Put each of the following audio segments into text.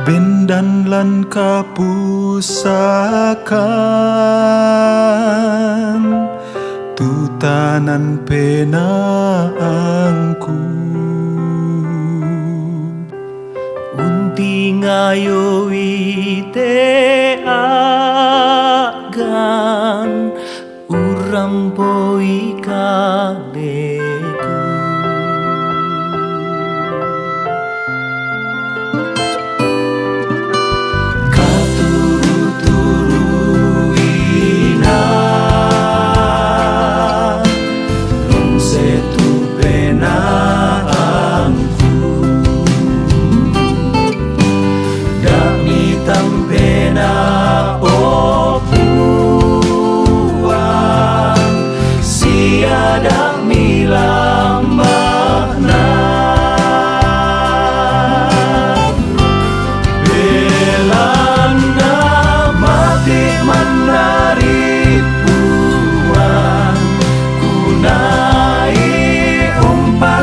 Bendan lan kapusakan tutanan penaangku. Unti ngayo wite agan urang poi kaleku.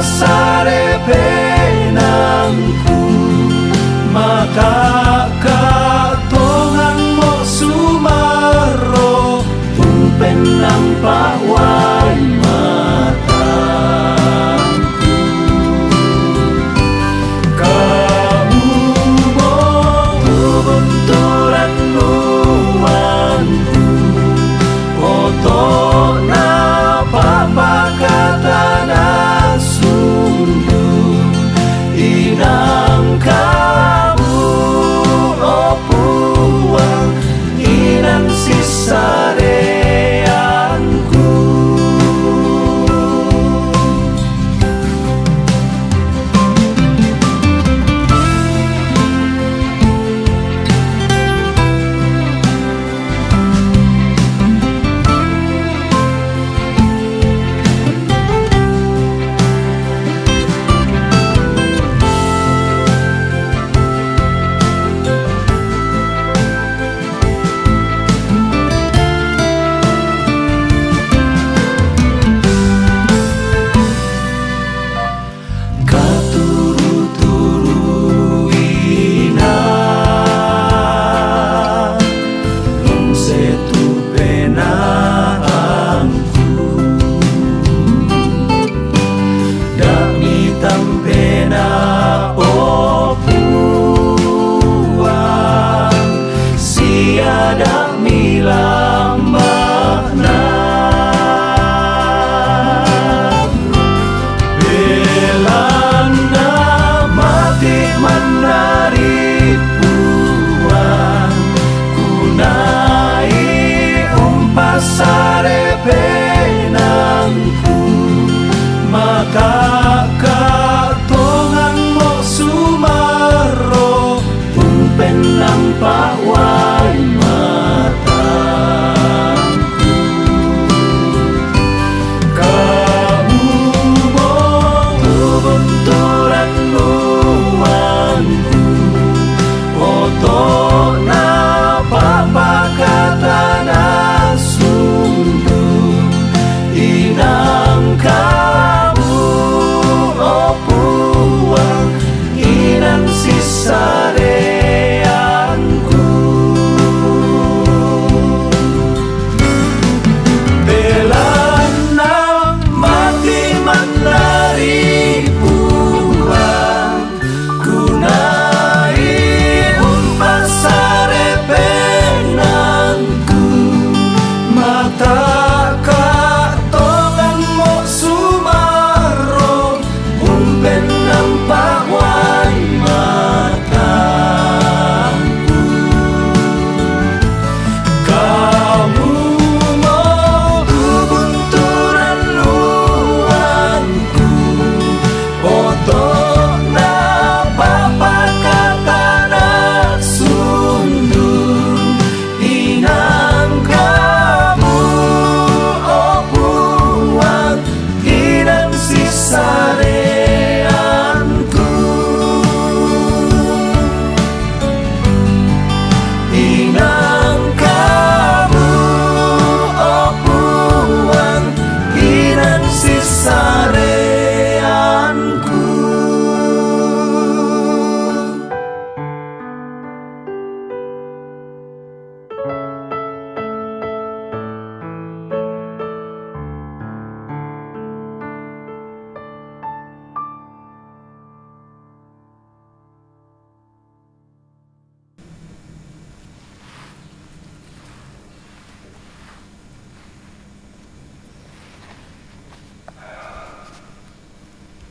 Sare penangku maka katongan mo sumaro tumpen nampak wai mataku. Kamu mo tubunturan nuanku oto na papa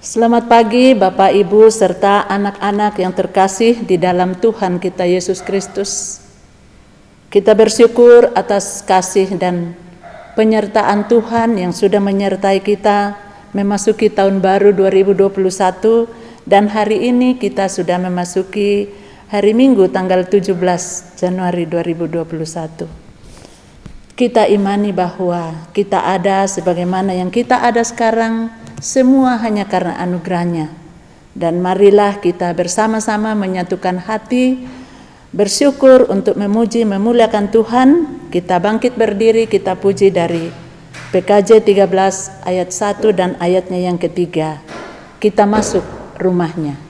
Selamat pagi Bapak, Ibu, serta anak-anak yang terkasih di dalam Tuhan kita Yesus Kristus. Kita bersyukur atas kasih dan penyertaan Tuhan yang sudah menyertai kita memasuki tahun baru 2021, dan hari ini kita sudah memasuki hari Minggu tanggal 17 Januari 2021. Kita imani bahwa kita ada sebagaimana yang kita ada sekarang, semua hanya karena anugerahnya. Dan marilah kita bersama-sama menyatukan hati, bersyukur untuk memuji, memuliakan Tuhan. Kita bangkit berdiri, kita puji dari PKJ 13 ayat 1 dan ayatnya yang ketiga. Kita masuk rumahnya.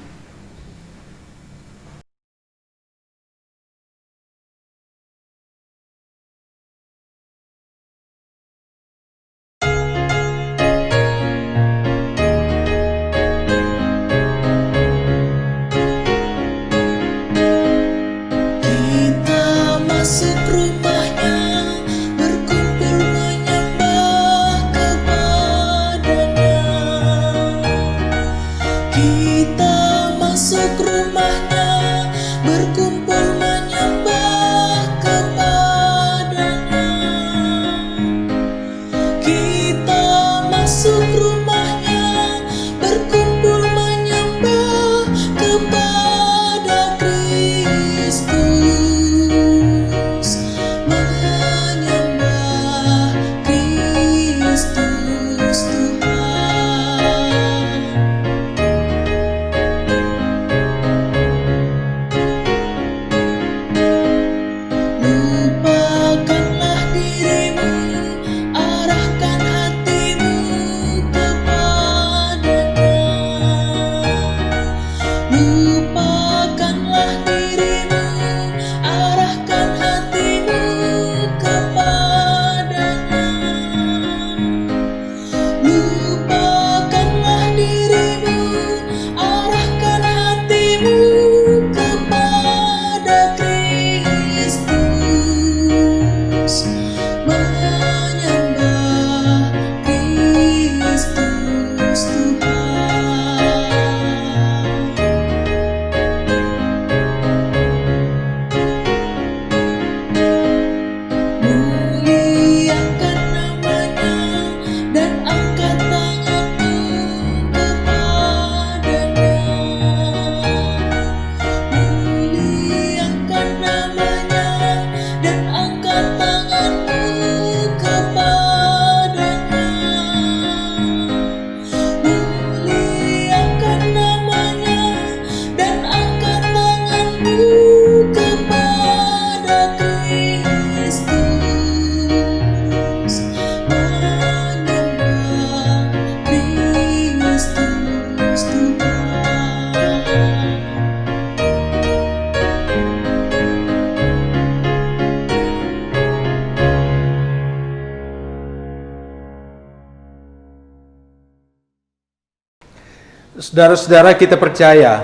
Saudara-saudara, kita percaya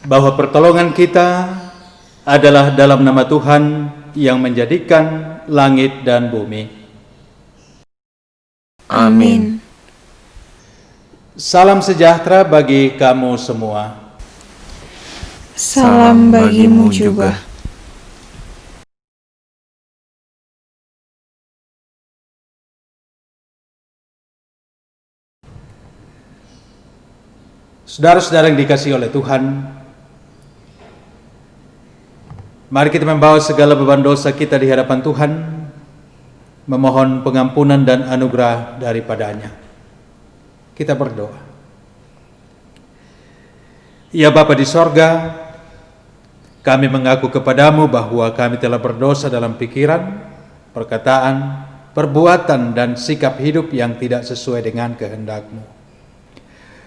bahwa pertolongan kita adalah dalam nama Tuhan yang menjadikan langit dan bumi. Amin. Salam sejahtera bagi kamu semua. Salam bagimu juga. Saudara-saudara yang dikasihi oleh Tuhan, mari kita membawa segala beban dosa kita di hadapan Tuhan, memohon pengampunan dan anugerah daripadanya. Kita berdoa. Ya Bapa di sorga, kami mengaku kepadamu bahwa kami telah berdosa dalam pikiran, perkataan, perbuatan, dan sikap hidup yang tidak sesuai dengan kehendak-Mu.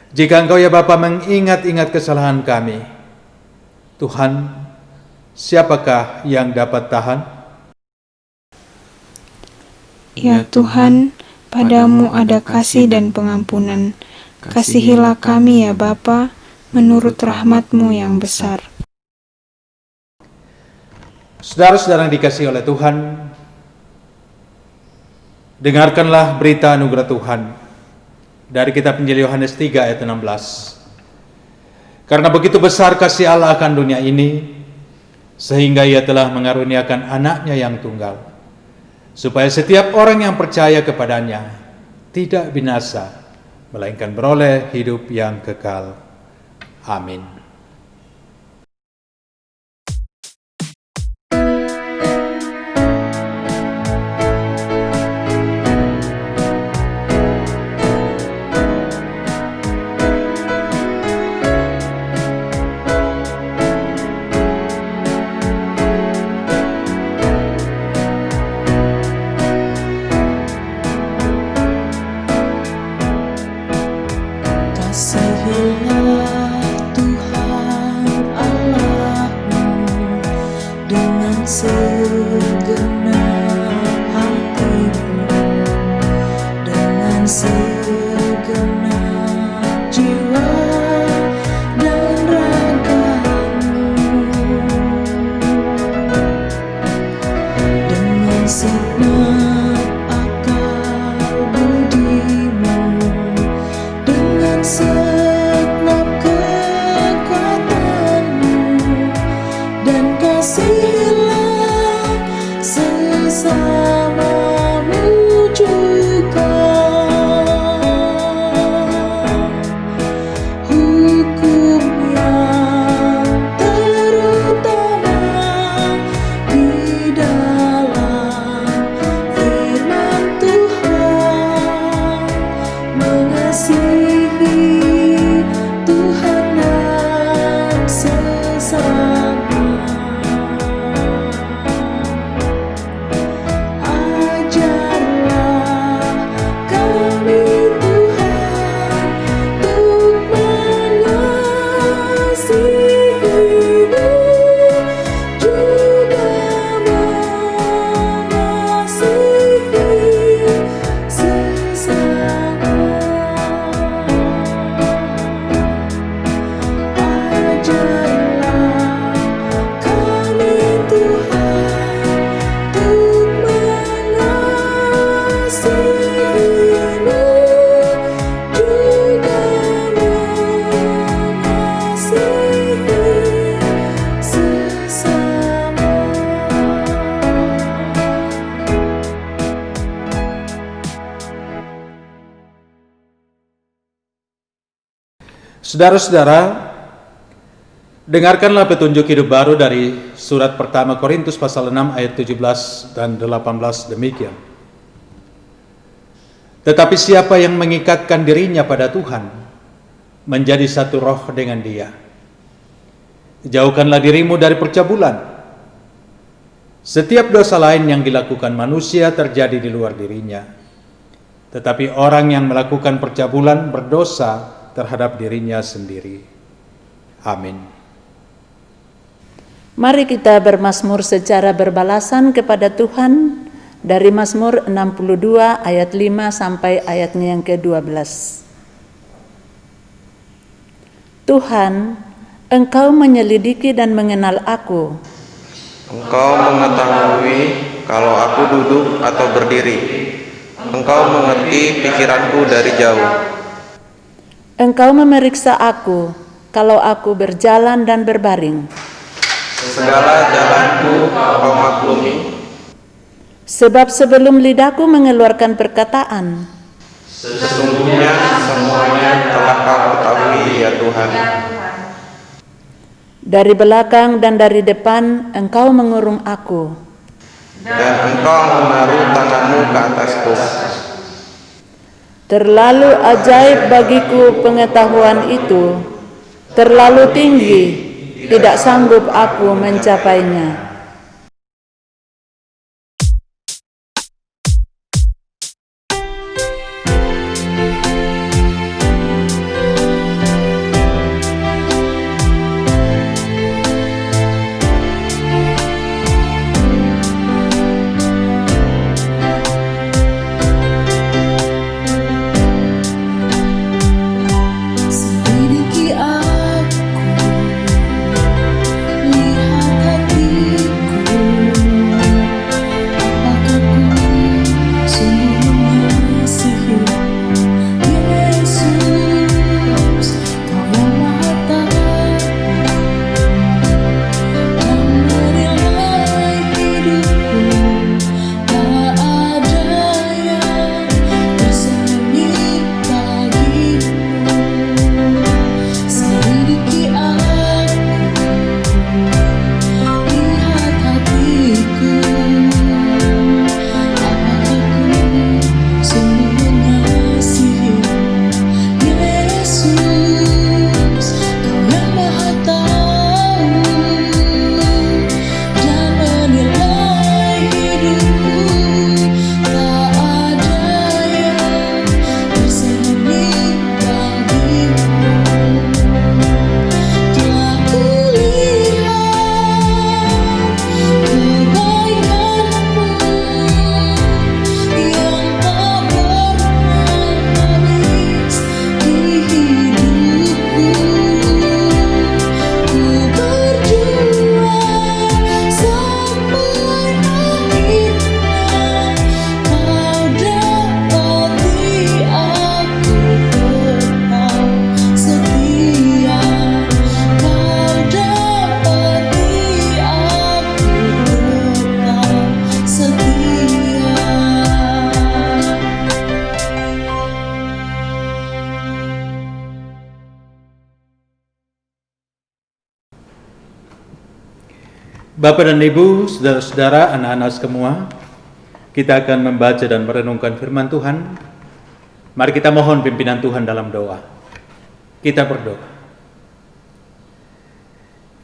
Jika Engkau ya Bapa mengingat-ingat kesalahan kami, Tuhan, siapakah yang dapat tahan? Ya Tuhan, padamu ada kasih dan pengampunan. Kasihilah kami ya Bapa, menurut rahmat-Mu yang besar. Saudara-saudara yang dikasihi oleh Tuhan, dengarkanlah berita anugerah Tuhan. Dari kitab Injil Yohanes 3 ayat 16. Karena begitu besar kasih Allah akan dunia ini, sehingga Ia telah mengaruniakan anaknya yang tunggal, supaya setiap orang yang percaya kepadanya tidak binasa, melainkan beroleh hidup yang kekal. Amin. Kasihilah Tuhan Allahmu dengan segenap hatimu, dengan segenap jiwa dan ragamu, dengan segenap akal budimu, dengan segenap kekuatanmu, dan kasihilah sesamamu juga. Hukum yang terutama di dalam firman Tuhan, mengasihi Tuhan dan sesama. Ajarlah kami Tuhan untuk mengasihi-Mu, juga mengasihi sesama. Ajarlah kami Tuhan untuk mengasihi-Mu, juga mengasihi sesama. Saudara-saudara, dengarkanlah petunjuk hidup baru dari surat pertama Korintus pasal 6 ayat 17 dan 18 demikian. Tetapi siapa yang mengikatkan dirinya pada Tuhan, menjadi satu roh dengan Dia. Jauhkanlah dirimu dari percabulan. Setiap dosa lain yang dilakukan manusia terjadi di luar dirinya. Tetapi orang yang melakukan percabulan berdosa terhadap dirinya sendiri. Amin. Mari kita bermazmur secara berbalasan kepada Tuhan dari Mazmur 62 ayat 5 sampai ayatnya yang ke-12. Tuhan, Engkau menyelidiki dan mengenal aku. Engkau mengetahui kalau aku duduk atau berdiri. Engkau mengerti pikiranku dari jauh. Engkau memeriksa aku kalau aku berjalan dan berbaring. Segala jalanku Kau maklumi. Sebab sebelum lidahku mengeluarkan perkataan, Sesungguhnya semuanya telah Kau ketahui ya Tuhan. dari belakang dan dari depan Engkau mengurung aku. Dan Engkau menaruh tanganmu ke atasku. Terlalu ajaib bagiku pengetahuan itu, terlalu tinggi, tidak sanggup aku mencapainya. Selidiki aku, lihat hati Bapak dan Ibu, saudara-saudara, anak-anak semua, kita akan membaca dan merenungkan firman Tuhan. Mari kita mohon pimpinan Tuhan dalam doa. Kita berdoa.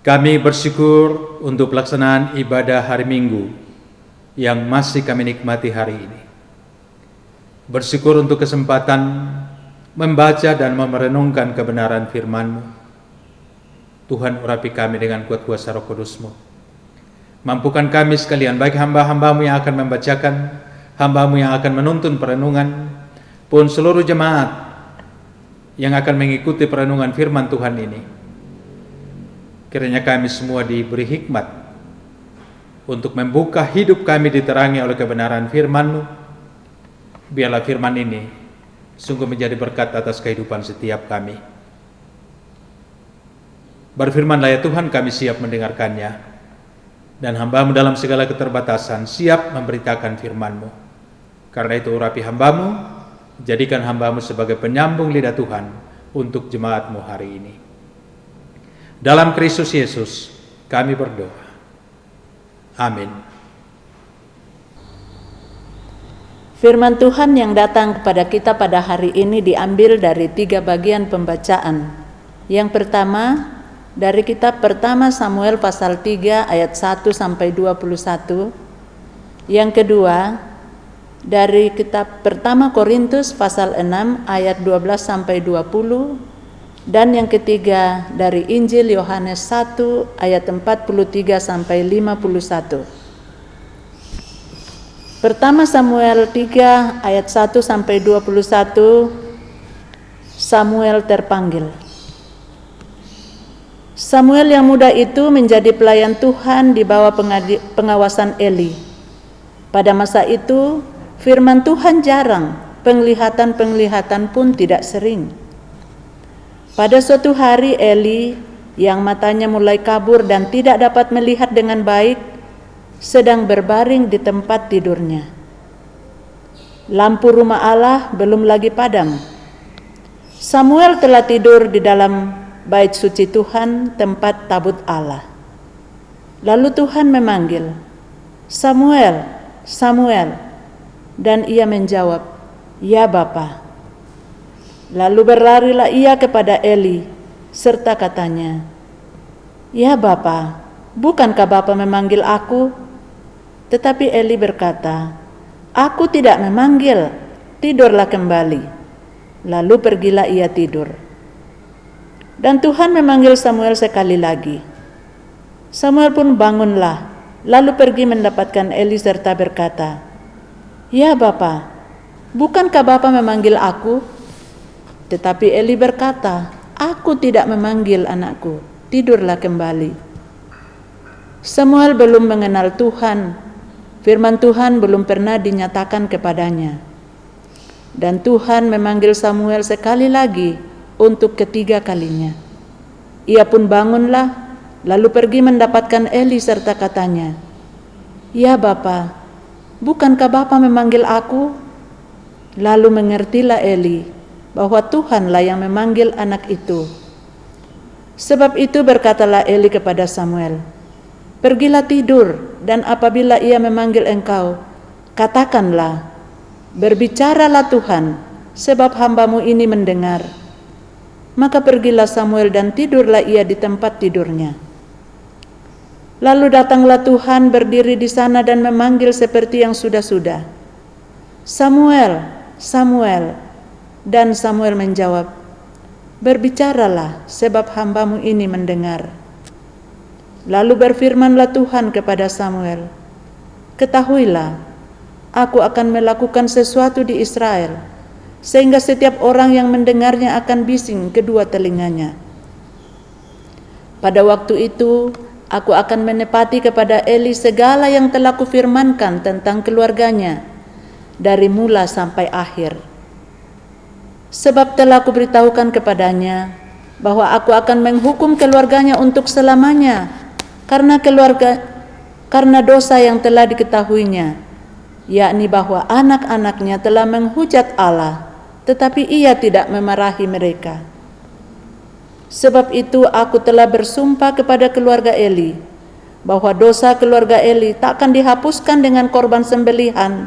Kami bersyukur untuk pelaksanaan ibadah hari Minggu yang masih kami nikmati hari ini. Bersyukur untuk kesempatan membaca dan merenungkan kebenaran firman-Mu. Tuhan, urapi kami dengan kuat kuasa Roh Kudus-Mu. Mampukan kami sekalian, baik hamba-hamba-Mu yang akan membacakan, hamba-Mu yang akan menuntun perenungan, pun seluruh jemaat yang akan mengikuti perenungan firman Tuhan ini. Kiranya kami semua diberi hikmat untuk membuka hidup kami diterangi oleh kebenaran firman-Mu. Biarlah firman ini sungguh menjadi berkat atas kehidupan setiap kami. Berfirmanlah ya Tuhan, kami siap mendengarkannya. Dan hamba-Mu dalam segala keterbatasan siap memberitakan firman-Mu. Karena itu urapi hamba-Mu, jadikan hamba-Mu sebagai penyambung lidah Tuhan untuk jemaat-Mu hari ini. Dalam Kristus Yesus kami berdoa. Amin. Firman Tuhan yang datang kepada kita pada hari ini diambil dari 3 bagian pembacaan. Yang pertama, dari kitab pertama Samuel pasal 3 ayat 1 sampai 21. Yang kedua, dari kitab pertama Korintus pasal 6 ayat 12 sampai 20. Dan yang ketiga, dari Injil Yohanes 1 ayat 43 sampai 51. Pertama Samuel 3 ayat 1 sampai 21. Samuel terpanggil. Samuel yang muda itu menjadi pelayan Tuhan di bawah pengawasan Eli. Pada masa itu, firman Tuhan jarang, penglihatan-penglihatan pun tidak sering. Pada suatu hari Eli, yang matanya mulai kabur dan tidak dapat melihat dengan baik, sedang berbaring di tempat tidurnya. Lampu rumah Allah belum lagi padam. Samuel telah tidur di dalam bait suci Tuhan, tempat tabut Allah. Lalu Tuhan memanggil, "Samuel, Samuel." Dan ia menjawab, "Ya Bapa." Lalu berlarilah ia kepada Eli, serta katanya, "Ya Bapa, bukankah Bapa memanggil aku?" Tetapi Eli berkata, "Aku tidak memanggil, tidurlah kembali." Lalu pergilah ia tidur. Dan Tuhan memanggil Samuel sekali lagi. Samuel pun bangunlah, lalu pergi mendapatkan Eli serta berkata, "Ya Bapa, bukankah Bapa memanggil aku?" Tetapi Eli berkata, "Aku tidak memanggil anakku, tidurlah kembali." Samuel belum mengenal Tuhan, firman Tuhan belum pernah dinyatakan kepadanya. Dan Tuhan memanggil Samuel sekali lagi, untuk ketiga kalinya. Ia pun bangunlah, lalu pergi mendapatkan Eli serta katanya, "Ya Bapa, bukankah Bapa memanggil aku?" Lalu mengertilah Eli bahwa Tuhanlah yang memanggil anak itu. Sebab itu berkatalah Eli kepada Samuel, "Pergilah tidur, dan apabila ia memanggil engkau, katakanlah, 'Berbicaralah Tuhan, sebab hamba-Mu ini mendengar.'" Maka pergilah Samuel dan tidurlah ia di tempat tidurnya. Lalu datanglah Tuhan berdiri di sana dan memanggil seperti yang sudah-sudah, "Samuel, Samuel." Dan Samuel menjawab, "Berbicaralah, sebab hamba-Mu ini mendengar." Lalu berfirmanlah Tuhan kepada Samuel, "Ketahuilah, aku akan melakukan sesuatu di Israel, sehingga setiap orang yang mendengarnya akan bising kedua telinganya. Pada waktu itu, aku akan menepati kepada Eli segala yang telah kufirmankan tentang keluarganya, dari mula sampai akhir. Sebab telah kuberitahukan kepadanya, bahwa aku akan menghukum keluarganya untuk selamanya, karena dosa yang telah diketahuinya, yakni bahwa anak-anaknya telah menghujat Allah, tetapi ia tidak memarahi mereka. Sebab itu aku telah bersumpah kepada keluarga Eli, bahwa dosa keluarga Eli tak akan dihapuskan dengan korban sembelihan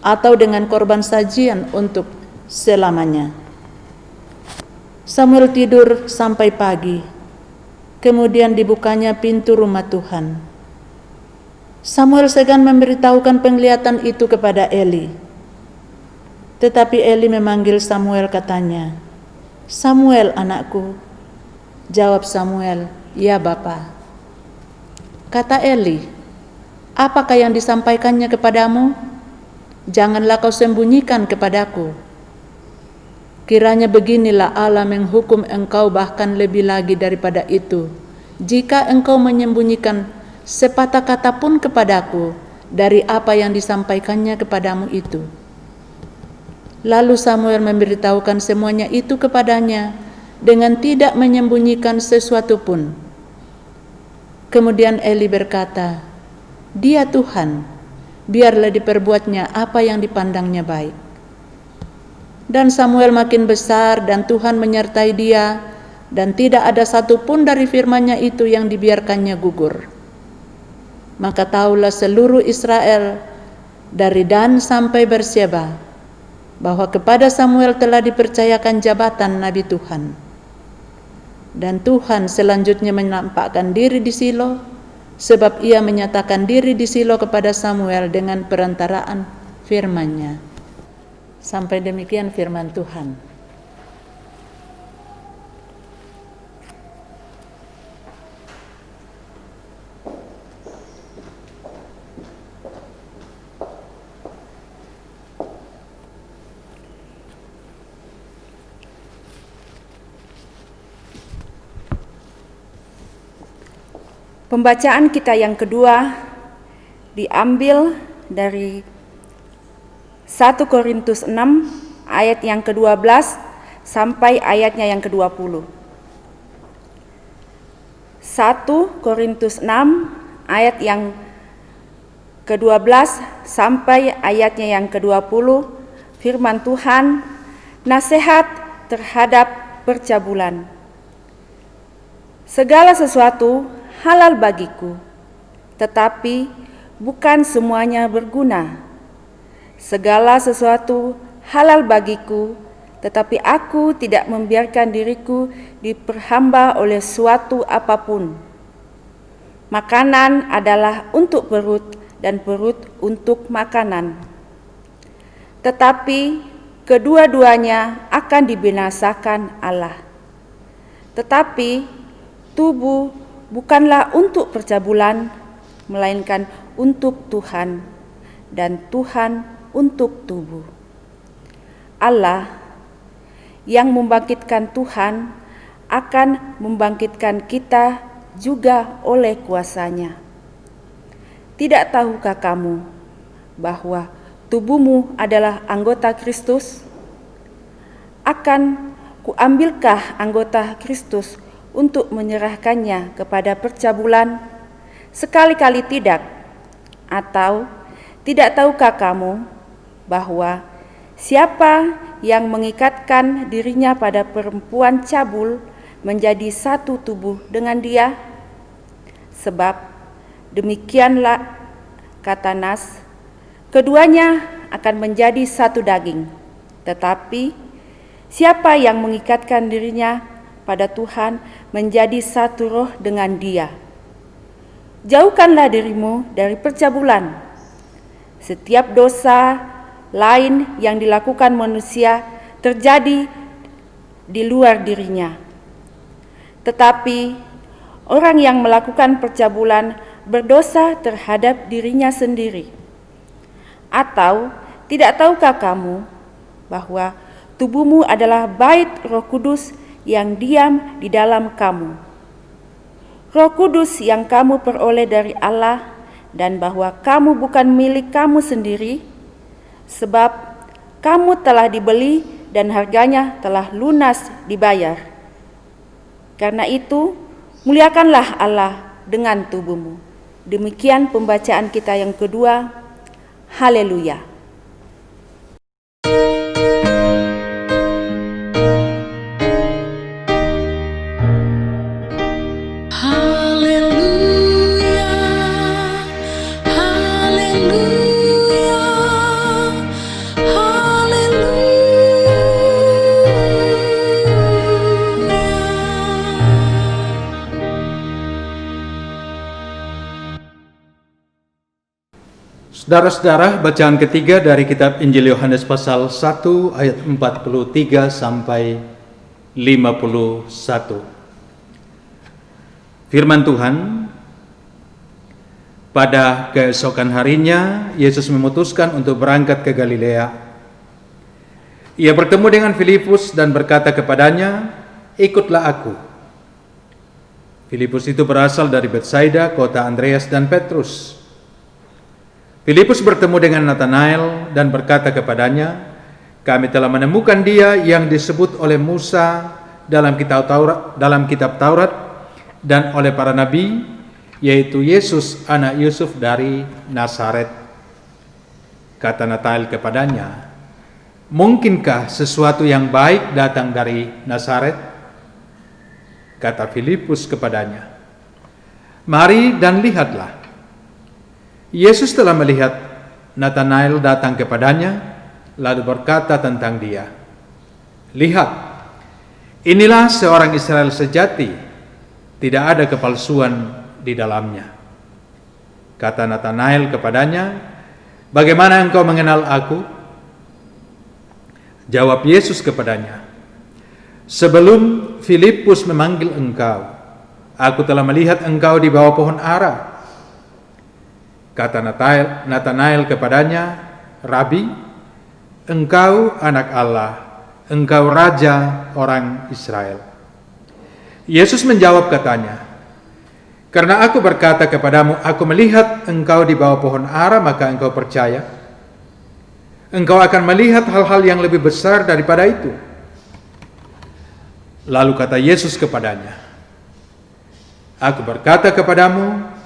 atau dengan korban sajian untuk selamanya. Samuel tidur sampai pagi, kemudian dibukanya pintu rumah Tuhan. Samuel segan memberitahukan penglihatan itu kepada Eli. Tetapi Eli memanggil Samuel, katanya, "Samuel, anakku." Jawab Samuel, "Ya, Bapa." Kata Eli, "Apakah yang disampaikannya kepadamu? Janganlah kau sembunyikan kepadaku. Kiranya beginilah Allah menghukum engkau bahkan lebih lagi daripada itu, jika engkau menyembunyikan sepatah kata pun kepadaku dari apa yang disampaikannya kepadamu itu." Lalu Samuel memberitahukan semuanya itu kepadanya dengan tidak menyembunyikan sesuatu pun. Kemudian Eli berkata, "Dia Tuhan, biarlah diperbuatnya apa yang dipandangnya baik." Dan Samuel makin besar dan Tuhan menyertai dia, dan tidak ada satupun dari firman-Nya itu yang dibiarkannya gugur. Maka tahulah seluruh Israel dari Dan sampai Berseba bahwa kepada Samuel telah dipercayakan jabatan Nabi Tuhan. Dan Tuhan selanjutnya menampakkan diri di Silo, sebab ia menyatakan diri di Silo kepada Samuel dengan perantaraan firman-Nya. Sampai demikian firman Tuhan. Pembacaan kita yang kedua diambil dari 1 Korintus 6 ayat yang ke-12 sampai ayatnya yang ke-20. 1 Korintus 6 ayat yang ke-12 sampai ayatnya yang ke-20, firman Tuhan, nasihat terhadap percabulan. Segala sesuatu halal bagiku, tetapi bukan semuanya berguna. Segala sesuatu halal bagiku, tetapi aku tidak membiarkan diriku diperhamba oleh suatu apapun. Makanan adalah untuk perut dan perut untuk makanan. Tetapi kedua-duanya akan dibinasakan Allah. Tetapi tubuh bukanlah untuk percabulan, melainkan untuk Tuhan, dan Tuhan untuk tubuh. Allah yang membangkitkan Tuhan akan membangkitkan kita juga oleh kuasa-Nya. Tidak tahukah kamu bahwa tubuhmu adalah anggota Kristus? Akan kuambilkah anggota Kristus untuk menyerahkannya kepada percabulan? Sekali-kali tidak. Atau tidak tahukah kamu bahwa siapa yang mengikatkan dirinya pada perempuan cabul menjadi satu tubuh dengan dia? Sebab demikianlah kata Nas, keduanya akan menjadi satu daging. Tetapi siapa yang mengikatkan dirinya pada Tuhan menjadi satu roh dengan Dia. Jauhkanlah dirimu dari percabulan. Setiap dosa lain yang dilakukan manusia terjadi di luar dirinya. Tetapi orang yang melakukan percabulan berdosa terhadap dirinya sendiri. Atau tidak tahukah kamu bahwa tubuhmu adalah bait Roh Kudus yang diam di dalam kamu, Roh Kudus yang kamu peroleh dari Allah, dan bahwa kamu bukan milik kamu sendiri, sebab kamu telah dibeli dan harganya telah lunas dibayar. Karena itu, muliakanlah Allah dengan tubuhmu. Demikian pembacaan kita yang kedua. Haleluya. Haleluya, Saudara-saudara, bacaan ketiga dari kitab Injil Yohanes pasal 1 ayat 43 sampai 51. Firman Tuhan, pada keesokan harinya Yesus memutuskan untuk berangkat ke Galilea. Ia bertemu dengan Filipus dan berkata kepadanya, "Ikutlah aku." Filipus itu berasal dari Betsaida, kota Andreas dan Petrus. Filipus bertemu dengan Natanael dan berkata kepadanya, "Kami telah menemukan dia yang disebut oleh Musa dalam kitab Taurat dan oleh para nabi, yaitu Yesus anak Yusuf dari Nazaret." Kata Natanael kepadanya, "Mungkinkah sesuatu yang baik datang dari Nazaret?" Kata Filipus kepadanya, "Mari dan lihatlah." Yesus telah melihat Natanael datang kepadanya, lalu berkata tentang dia, "Lihat, inilah seorang Israel sejati, tidak ada kepalsuan di dalamnya." Kata Natanael kepadanya, "Bagaimana engkau mengenal aku?" Jawab Yesus kepadanya, "Sebelum Filipus memanggil engkau, aku telah melihat engkau di bawah pohon ara." Kata Natanael kepadanya, "Rabi, engkau anak Allah, engkau raja orang Israel." Yesus menjawab katanya, "Karena aku berkata kepadamu, aku melihat engkau di bawah pohon ara, maka engkau percaya. Engkau akan melihat hal-hal yang lebih besar daripada itu." Lalu kata Yesus kepadanya, "Aku berkata kepadamu,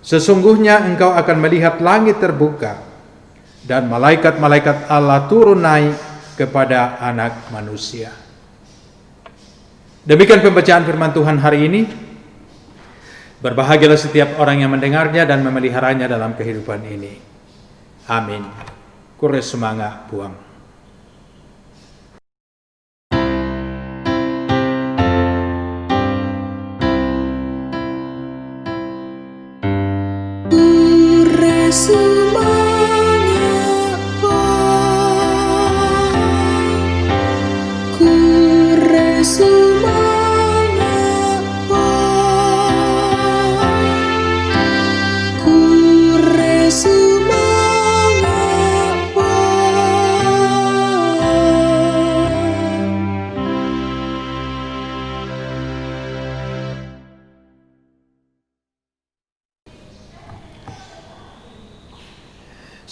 sesungguhnya engkau akan melihat langit terbuka dan malaikat-malaikat Allah turun naik kepada Anak Manusia." Demikian pembacaan firman Tuhan hari ini. Berbahagialah setiap orang yang mendengarnya dan memeliharanya dalam kehidupan ini. Amin. Kure semanga buang.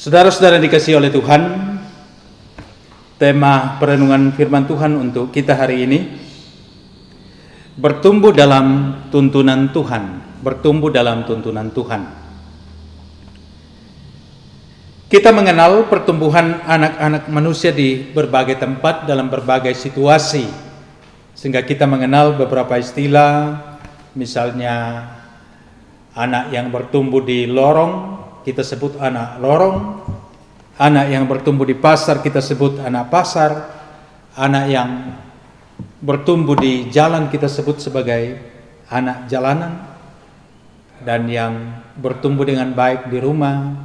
Saudara-saudara yang dikasihi oleh Tuhan, tema perenungan firman Tuhan untuk kita hari ini, bertumbuh dalam tuntunan Tuhan, bertumbuh dalam tuntunan Tuhan. Kita mengenal pertumbuhan anak-anak manusia di berbagai tempat dalam berbagai situasi, sehingga kita mengenal beberapa istilah, misalnya anak yang bertumbuh di lorong, kita sebut anak lorong. Anak yang bertumbuh di pasar kita sebut anak pasar. Anak yang bertumbuh di jalan kita sebut sebagai anak jalanan. Dan yang bertumbuh dengan baik di rumah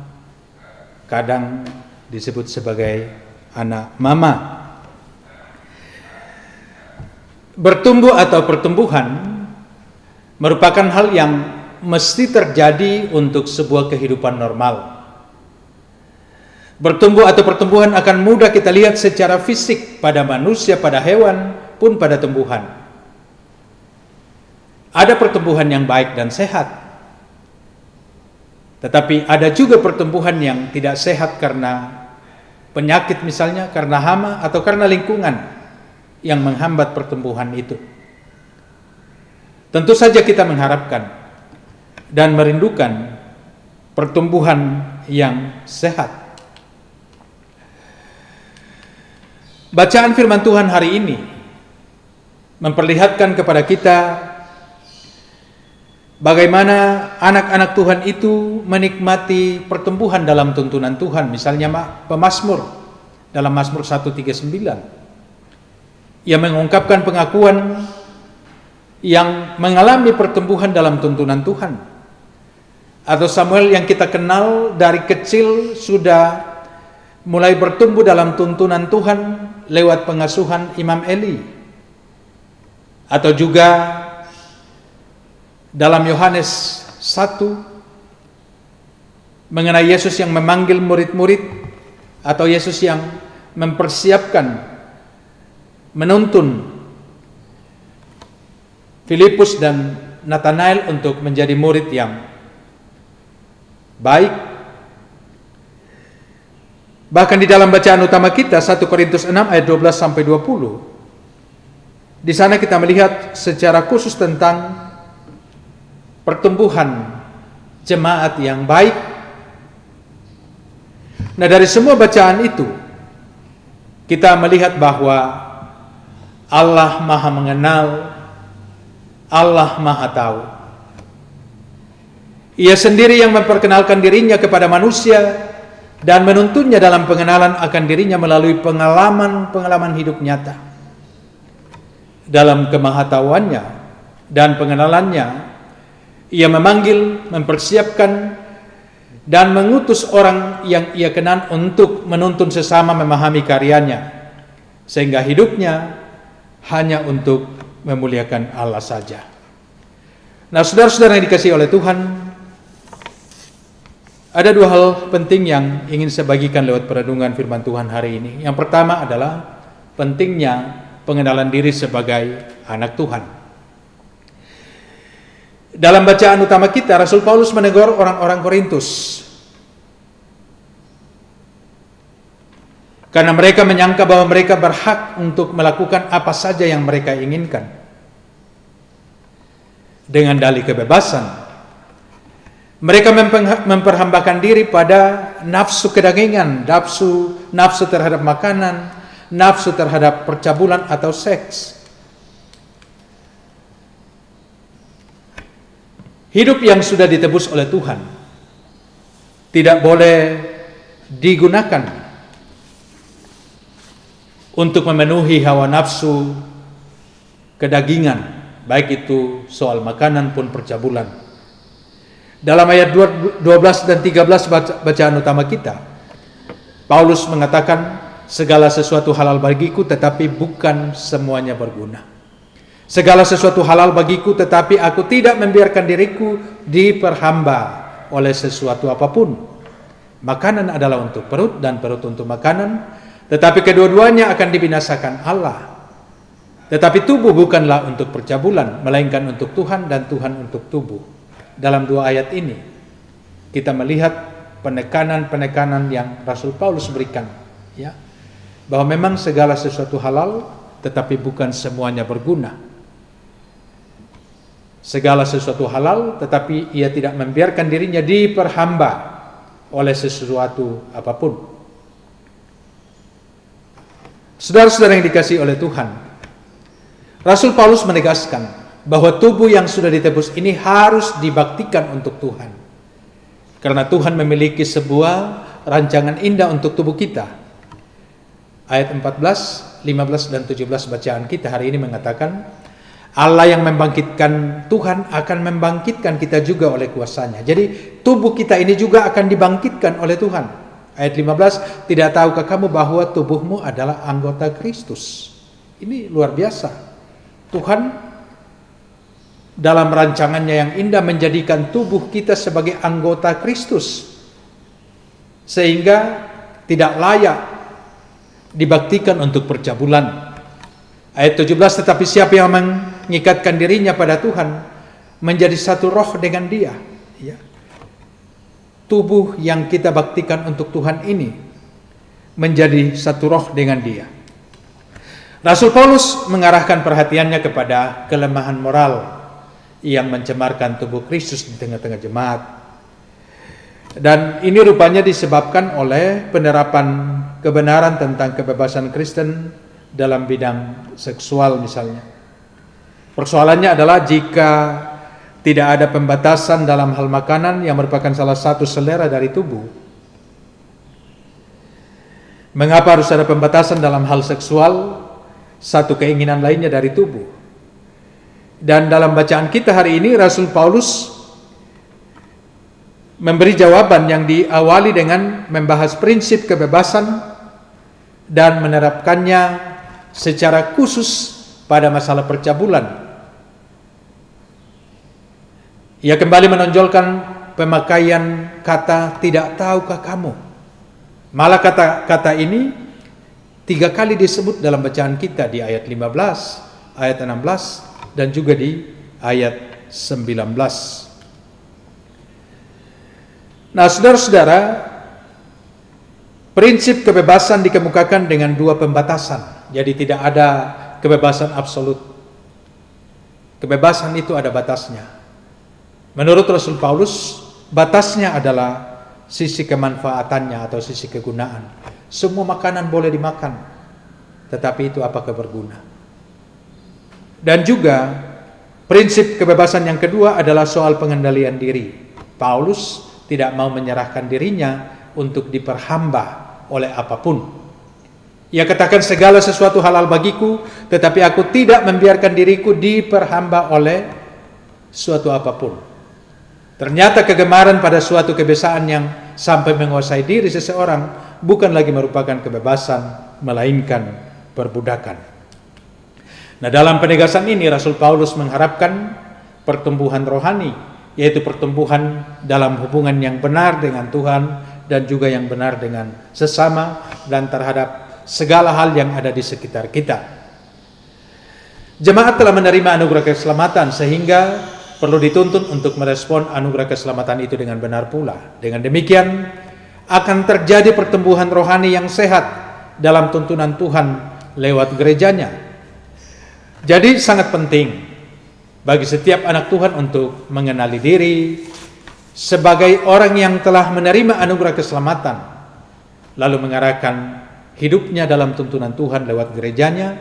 kadang disebut sebagai anak mama. Bertumbuh atau pertumbuhan merupakan hal yang mesti terjadi untuk sebuah kehidupan normal. Bertumbuh atau pertumbuhan akan mudah kita lihat secara fisik pada manusia, pada hewan, pun pada tumbuhan. Ada pertumbuhan yang baik dan sehat. Tetapi ada juga pertumbuhan yang tidak sehat karena penyakit misalnya, karena hama atau karena lingkungan yang menghambat pertumbuhan itu. Tentu saja kita mengharapkan dan merindukan pertumbuhan yang sehat. Bacaan firman Tuhan hari ini memperlihatkan kepada kita bagaimana anak-anak Tuhan itu menikmati pertumbuhan dalam tuntunan Tuhan. Misalnya pemazmur dalam Mazmur 139, ia mengungkapkan pengakuan yang mengalami pertumbuhan dalam tuntunan Tuhan. atau Samuel yang kita kenal dari kecil sudah mulai bertumbuh dalam tuntunan Tuhan lewat pengasuhan Imam Eli, atau juga dalam Yohanes 1 mengenai Yesus yang memanggil murid-murid, atau Yesus yang mempersiapkan, menuntun Filipus dan Nathanael untuk menjadi murid yang baik. Bahkan di dalam bacaan utama kita 1 Korintus 6 ayat 12 sampai 20, di sana kita melihat secara khusus tentang pertumbuhan jemaat yang baik. Nah, dari semua bacaan itu kita melihat bahwa Allah Maha mengenal, Allah Maha tahu. Ia sendiri yang memperkenalkan dirinya kepada manusia dan menuntunnya dalam pengenalan akan dirinya melalui pengalaman-pengalaman hidup nyata. Dalam kemahatauannya dan pengenalannya, ia memanggil, mempersiapkan, dan mengutus orang yang ia kenal untuk menuntun sesama memahami karyanya, sehingga hidupnya hanya untuk memuliakan Allah saja. Nah, saudara-saudara yang dikasihi oleh Tuhan, ada dua hal penting yang ingin saya bagikan lewat perenungan firman Tuhan hari ini. Yang pertama adalah pentingnya pengenalan diri sebagai anak Tuhan. Dalam bacaan utama kita, Rasul Paulus menegur orang-orang Korintus karena mereka menyangka bahwa mereka berhak untuk melakukan apa saja yang mereka inginkan dengan dalih kebebasan. Mereka memperhambakan diri pada nafsu kedagingan, nafsu terhadap makanan, nafsu terhadap percabulan atau seks. Hidup yang sudah ditebus oleh Tuhan tidak boleh digunakan untuk memenuhi hawa nafsu kedagingan, baik itu soal makanan pun percabulan. Dalam ayat 12 dan 13 bacaan utama kita, Paulus mengatakan, segala sesuatu halal bagiku tetapi bukan semuanya berguna. Segala sesuatu halal bagiku, tetapi aku tidak membiarkan diriku diperhamba oleh sesuatu apapun. Makanan adalah untuk perut dan perut untuk makanan, tetapi kedua-duanya akan dibinasakan Allah. Tetapi tubuh bukanlah untuk percabulan, melainkan untuk Tuhan dan Tuhan untuk tubuh. Dalam dua ayat ini, kita melihat penekanan-penekanan yang Rasul Paulus berikan, ya, bahwa memang segala sesuatu halal, tetapi bukan semuanya berguna. Segala sesuatu halal, tetapi ia tidak membiarkan dirinya diperhamba oleh sesuatu apapun. Saudara-saudara yang dikasihi oleh Tuhan, Rasul Paulus menegaskan bahwa tubuh yang sudah ditebus ini harus dibaktikan untuk Tuhan. Karena Tuhan memiliki sebuah rancangan indah untuk tubuh kita. Ayat 14, 15, dan 17 bacaan kita hari ini mengatakan, Allah yang membangkitkan Tuhan akan membangkitkan kita juga oleh kuasanya. Jadi tubuh kita ini juga akan dibangkitkan oleh Tuhan. Ayat 15, tidak tahukah kamu bahwa tubuhmu adalah anggota Kristus? Ini luar biasa. Tuhan dalam rancangannya yang indah menjadikan tubuh kita sebagai anggota Kristus, sehingga tidak layak dibaktikan untuk percabulan. Ayat 17, tetapi siapa yang mengikatkan dirinya pada Tuhan menjadi satu roh dengan Dia. Ya. Tubuh yang kita baktikan untuk Tuhan ini menjadi satu roh dengan Dia. Rasul Paulus mengarahkan perhatiannya kepada kelemahan moral yang mencemarkan tubuh Kristus di tengah-tengah jemaat. Dan ini rupanya disebabkan oleh penerapan kebenaran tentang kebebasan Kristen dalam bidang seksual misalnya. Persoalannya adalah jika tidak ada pembatasan dalam hal makanan yang merupakan salah satu selera dari tubuh, mengapa harus ada pembatasan dalam hal seksual, satu keinginan lainnya dari tubuh? Dan dalam bacaan kita hari ini, Rasul Paulus memberi jawaban yang diawali dengan membahas prinsip kebebasan dan menerapkannya secara khusus pada masalah percabulan. Ia kembali menonjolkan pemakaian kata "tidak tahukah kamu?". Malah kata ini 3 kali disebut dalam bacaan kita di ayat 15, ayat 16, dan juga di ayat 19. Nah, saudara-saudara, prinsip kebebasan dikemukakan dengan 2 pembatasan. Jadi tidak ada kebebasan absolut. Kebebasan itu ada batasnya. Menurut Rasul Paulus, batasnya adalah sisi kemanfaatannya atau sisi kegunaan. Semua makanan boleh dimakan, tetapi itu apakah berguna? Dan juga prinsip kebebasan yang kedua adalah soal pengendalian diri. Paulus tidak mau menyerahkan dirinya untuk diperhamba oleh apapun. Ia katakan, segala sesuatu halal bagiku, tetapi aku tidak membiarkan diriku diperhamba oleh suatu apapun. Ternyata kegemaran pada suatu kebiasaan yang sampai menguasai diri seseorang bukan lagi merupakan kebebasan, melainkan perbudakan. Nah, dalam penegasan ini Rasul Paulus mengharapkan pertumbuhan rohani, yaitu pertumbuhan dalam hubungan yang benar dengan Tuhan dan juga yang benar dengan sesama dan terhadap segala hal yang ada di sekitar kita. Jemaat telah menerima anugerah keselamatan sehingga perlu dituntun untuk merespon anugerah keselamatan itu dengan benar pula. Dengan demikian akan terjadi pertumbuhan rohani yang sehat dalam tuntunan Tuhan lewat gerejanya. Jadi sangat penting bagi setiap anak Tuhan untuk mengenali diri sebagai orang yang telah menerima anugerah keselamatan, lalu mengarahkan hidupnya dalam tuntunan Tuhan lewat gerejanya,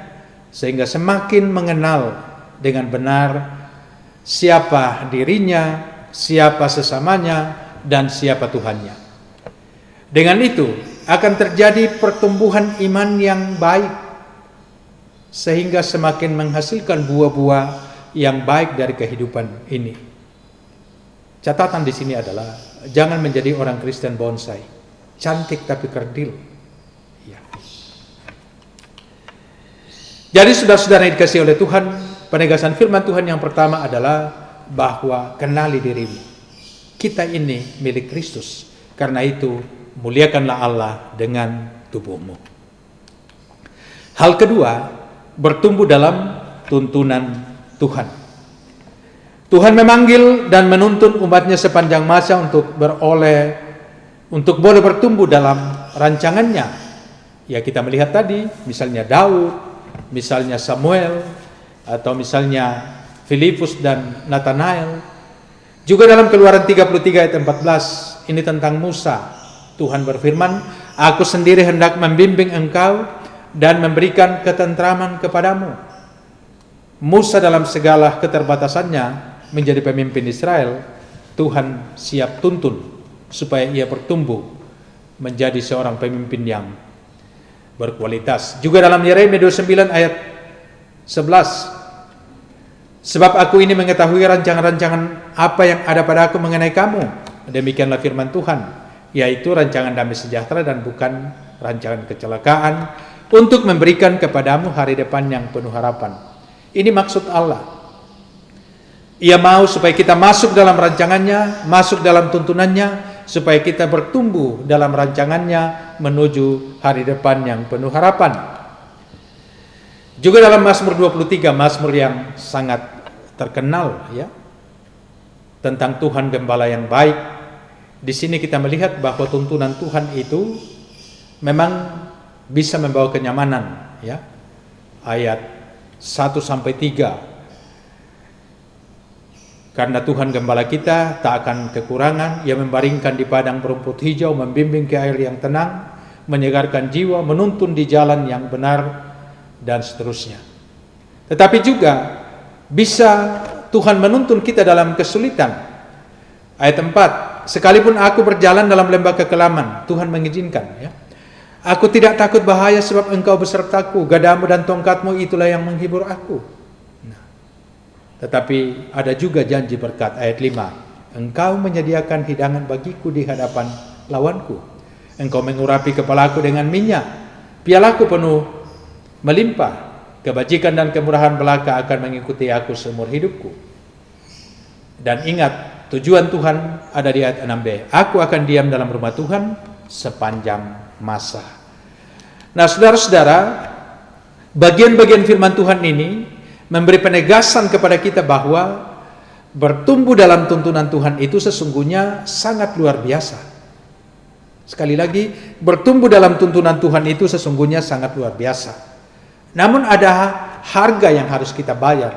sehingga semakin mengenal dengan benar siapa dirinya, siapa sesamanya, dan siapa Tuhannya. Dengan itu akan terjadi pertumbuhan iman yang baik, sehingga semakin menghasilkan buah-buah yang baik dari kehidupan ini. Catatan di sini adalah jangan menjadi orang Kristen bonsai, cantik tapi kerdil. Ya. Jadi saudara-saudara yang dikasihi oleh Tuhan, penegasan firman Tuhan yang pertama adalah bahwa kenali dirimu. Kita ini milik Kristus. Karena itu muliakanlah Allah dengan tubuhmu. Hal kedua, bertumbuh dalam tuntunan Tuhan. Tuhan memanggil dan menuntun umatnya sepanjang masa untuk boleh bertumbuh dalam rancangannya. Ya, kita melihat tadi misalnya Daud, misalnya Samuel, atau misalnya Filipus dan Nathanael. Juga dalam Keluaran 33 ayat 14, ini tentang Musa. Tuhan berfirman, "Aku sendiri hendak membimbing engkau dan memberikan ketentraman kepadamu." Musa dalam segala keterbatasannya menjadi pemimpin Israel, Tuhan siap tuntun supaya ia bertumbuh menjadi seorang pemimpin yang berkualitas. Juga dalam Yeremia 29 ayat 11, "Sebab aku ini mengetahui rancangan-rancangan apa yang ada padaku mengenai kamu. Demikianlah firman Tuhan, yaitu rancangan damai sejahtera dan bukan rancangan kecelakaan, untuk memberikan kepadamu hari depan yang penuh harapan." Ini maksud Allah. Ia mau supaya kita masuk dalam rancangannya, masuk dalam tuntunannya, supaya kita bertumbuh dalam rancangannya menuju hari depan yang penuh harapan. Juga dalam Mazmur 23, Mazmur yang sangat terkenal ya, tentang Tuhan Gembala yang baik. Di sini kita melihat bahwa tuntunan Tuhan itu memang bisa membawa kenyamanan ya. Ayat 1 sampai 3. Karena Tuhan Gembala kita tak akan kekurangan, Ia membaringkan di padang berumput hijau, membimbing ke air yang tenang, menyegarkan jiwa, menuntun di jalan yang benar, dan seterusnya. Tetapi juga bisa Tuhan menuntun kita dalam kesulitan. Ayat 4, "Sekalipun aku berjalan dalam lembah kekelaman," Tuhan mengizinkan ya, "aku tidak takut bahaya sebab Engkau besertaku, gadamu dan tongkatmu itulah yang menghibur aku." Tetapi ada juga janji berkat, ayat 5, Engkau menyediakan hidangan bagiku di hadapan lawanku. Engkau mengurapi kepalaku dengan minyak. Pialaku penuh melimpah. Kebajikan dan kemurahan belaka akan mengikuti aku seumur hidupku. Dan ingat, tujuan Tuhan ada di ayat 6b. Aku akan diam dalam rumah Tuhan sepanjang masa. Nah, saudara-saudara, bagian-bagian firman Tuhan ini memberi penegasan kepada kita bahwa bertumbuh dalam tuntunan Tuhan itu sesungguhnya sangat luar biasa. Sekali lagi, bertumbuh dalam tuntunan Tuhan itu sesungguhnya sangat luar biasa. Namun ada harga yang harus kita bayar,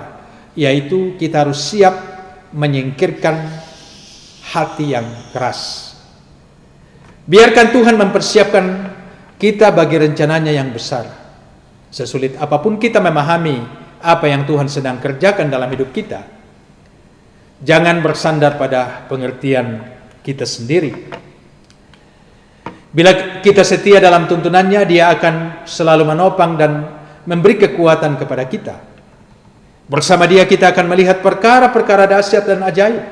yaitu kita harus siap menyingkirkan hati yang keras. Biarkan Tuhan mempersiapkan kita bagi rencananya yang besar. Sesulit apapun kita memahami apa yang Tuhan sedang kerjakan dalam hidup kita, jangan bersandar pada pengertian kita sendiri. Bila kita setia dalam tuntunannya, Dia akan selalu menopang dan memberi kekuatan kepada kita. Bersama Dia kita akan melihat perkara-perkara dahsyat dan ajaib.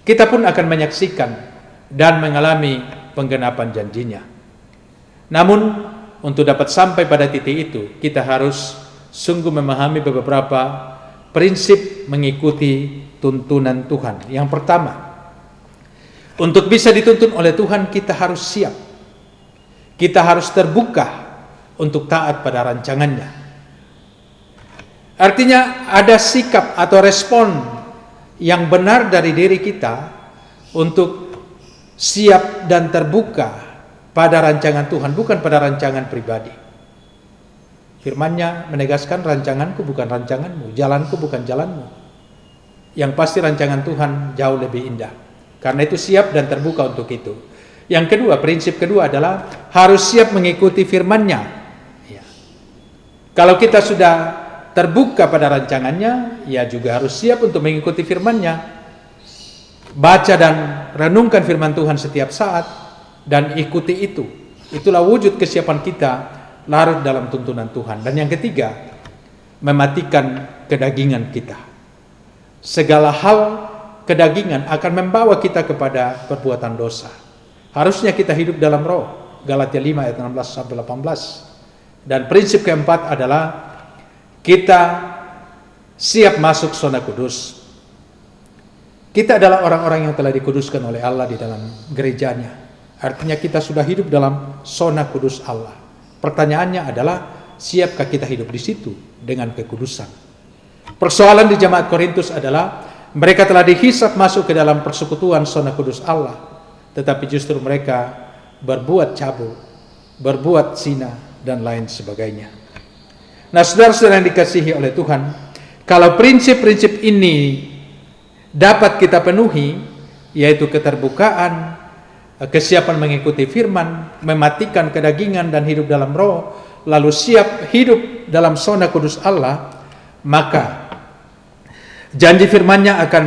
Kita pun akan menyaksikan dan mengalami penggenapan janjinya. Namun, untuk dapat sampai pada titik itu, kita harus sungguh memahami beberapa prinsip mengikuti tuntunan Tuhan. Yang pertama, untuk bisa dituntun oleh Tuhan, kita harus siap. Kita harus terbuka untuk taat pada rancangannya. Artinya ada sikap atau respon yang benar dari diri kita untuk siap dan terbuka pada rancangan Tuhan, bukan pada rancangan pribadi. Firman-Nya menegaskan, rancanganku bukan rancanganmu, jalanku bukan jalanmu. Yang pasti rancangan Tuhan jauh lebih indah. Karena itu siap dan terbuka untuk itu. Yang kedua, prinsip kedua adalah harus siap mengikuti firman-Nya. Kalau kita sudah terbuka pada rancangannya, ya juga harus siap untuk mengikuti firman-Nya. Baca dan renungkan firman Tuhan setiap saat dan ikuti itu. Itulah wujud kesiapan kita larut dalam tuntunan Tuhan. Dan yang ketiga, mematikan kedagingan kita. Segala hal kedagingan akan membawa kita kepada perbuatan dosa. Harusnya kita hidup dalam roh. Galatia 5 ayat 16 sampai 18. Dan prinsip keempat adalah kita siap masuk zona kudus. Kita adalah orang-orang yang telah dikuduskan oleh Allah di dalam gerejanya. Artinya kita sudah hidup dalam zona kudus Allah. Pertanyaannya adalah, siapkah kita hidup di situ dengan kekudusan? Persoalan di jemaat Korintus adalah mereka telah dihisap masuk ke dalam persekutuan zona kudus Allah, tetapi justru mereka berbuat cabul, berbuat zina, dan lain sebagainya. Nah, saudara-saudara yang dikasihi oleh Tuhan, kalau prinsip-prinsip ini dapat kita penuhi, yaitu keterbukaan, kesiapan mengikuti firman, mematikan kedagingan dan hidup dalam roh, lalu siap hidup dalam zona kudus Allah, maka janji firman-Nya akan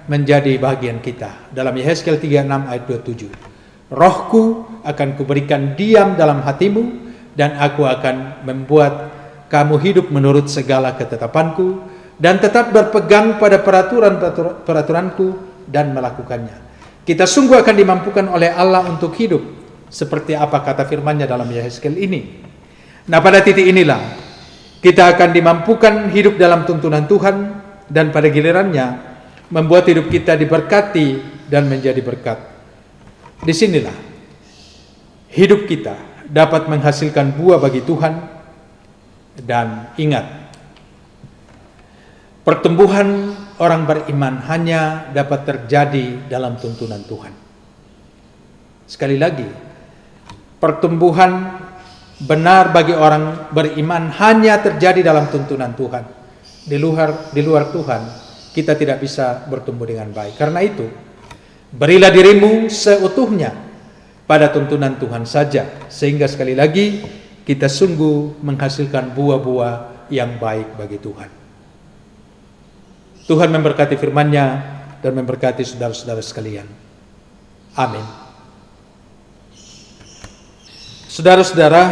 menjadi bagian kita. Dalam Yehezkiel 36 ayat 27, Rohku akan kuberikan diam dalam hatimu, dan aku akan membuat kamu hidup menurut segala ketetapanku, dan tetap berpegang pada peraturanku dan melakukannya. Kita sungguh akan dimampukan oleh Allah untuk hidup seperti apa kata firman-Nya dalam Yehezkiel ini. Nah, pada titik inilah kita akan dimampukan hidup dalam tuntunan Tuhan, dan pada gilirannya membuat hidup kita diberkati dan menjadi berkat. Disinilah hidup kita dapat menghasilkan buah bagi Tuhan. Dan ingat, pertumbuhan orang beriman hanya dapat terjadi dalam tuntunan Tuhan. Sekali lagi, pertumbuhan benar bagi orang beriman hanya terjadi dalam tuntunan Tuhan. Di luar Tuhan, kita tidak bisa bertumbuh dengan baik. Karena itu, berilah dirimu seutuhnya pada tuntunan Tuhan saja, sehingga sekali lagi kita sungguh menghasilkan buah-buah yang baik bagi Tuhan. Tuhan memberkati firman-Nya dan memberkati saudara-saudara sekalian. Amin. Saudara-saudara,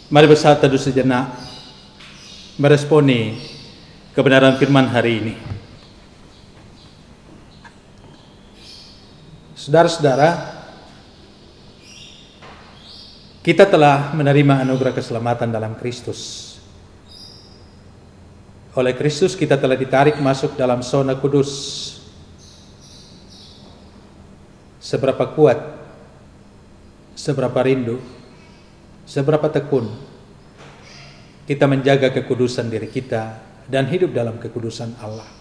mari bersatu teduh sejenak meresponi kebenaran firman hari ini. Saudara-saudara, kita telah menerima anugerah keselamatan dalam Kristus. Oleh Kristus kita telah ditarik masuk dalam zona kudus. Seberapa kuat, seberapa rindu, seberapa tekun kita menjaga kekudusan diri kita dan hidup dalam kekudusan Allah.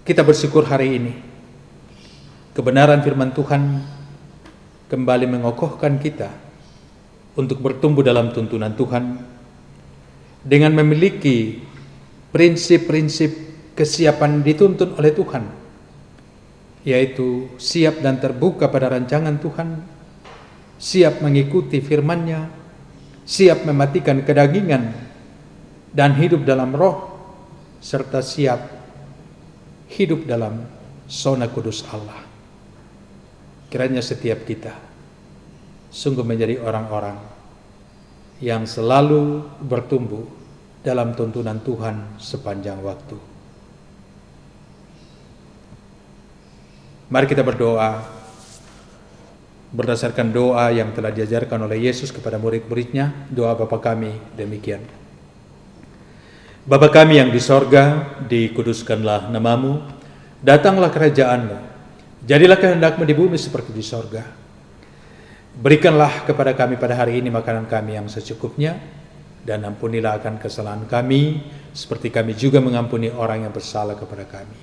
Kita bersyukur hari ini kebenaran firman Tuhan kembali mengokohkan kita untuk bertumbuh dalam tuntunan Tuhan dengan memiliki prinsip-prinsip kesiapan dituntun oleh Tuhan, yaitu siap dan terbuka pada rancangan Tuhan, siap mengikuti firman-Nya, siap mematikan kedagingan dan hidup dalam roh, serta siap hidup dalam zona kudus Allah. Kiranya setiap kita sungguh menjadi orang-orang yang selalu bertumbuh dalam tuntunan Tuhan sepanjang waktu. Mari kita berdoa berdasarkan doa yang telah diajarkan oleh Yesus kepada murid-muridnya. Doa Bapa kami demikian: Bapa kami yang di sorga, dikuduskanlah namamu, datanglah kerajaan-Mu, jadilah kehendak-Mu di bumi seperti di sorga. Berikanlah kepada kami pada hari ini makanan kami yang secukupnya, dan ampunilah akan kesalahan kami, seperti kami juga mengampuni orang yang bersalah kepada kami.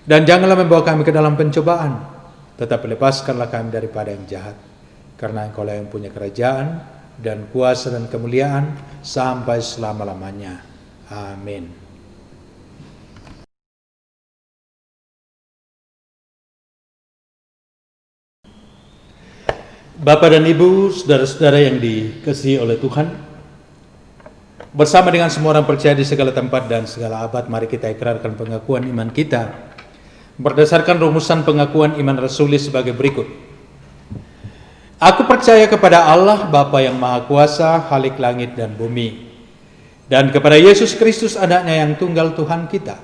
Dan janganlah membawa kami ke dalam pencobaan, tetapi lepaskanlah kami daripada yang jahat. Karena Engkau-lah yang punya kerajaan, dan kuasa dan kemuliaan, sampai selama-lamanya. Amin. Bapak dan Ibu, saudara-saudara yang dikasihi oleh Tuhan, bersama dengan semua orang percaya di segala tempat dan segala abad, mari kita ikrarkan pengakuan iman kita berdasarkan rumusan pengakuan iman rasuli sebagai berikut. Aku percaya kepada Allah, Bapa yang Maha Kuasa, Khalik langit dan bumi, dan kepada Yesus Kristus, anaknya yang tunggal Tuhan kita,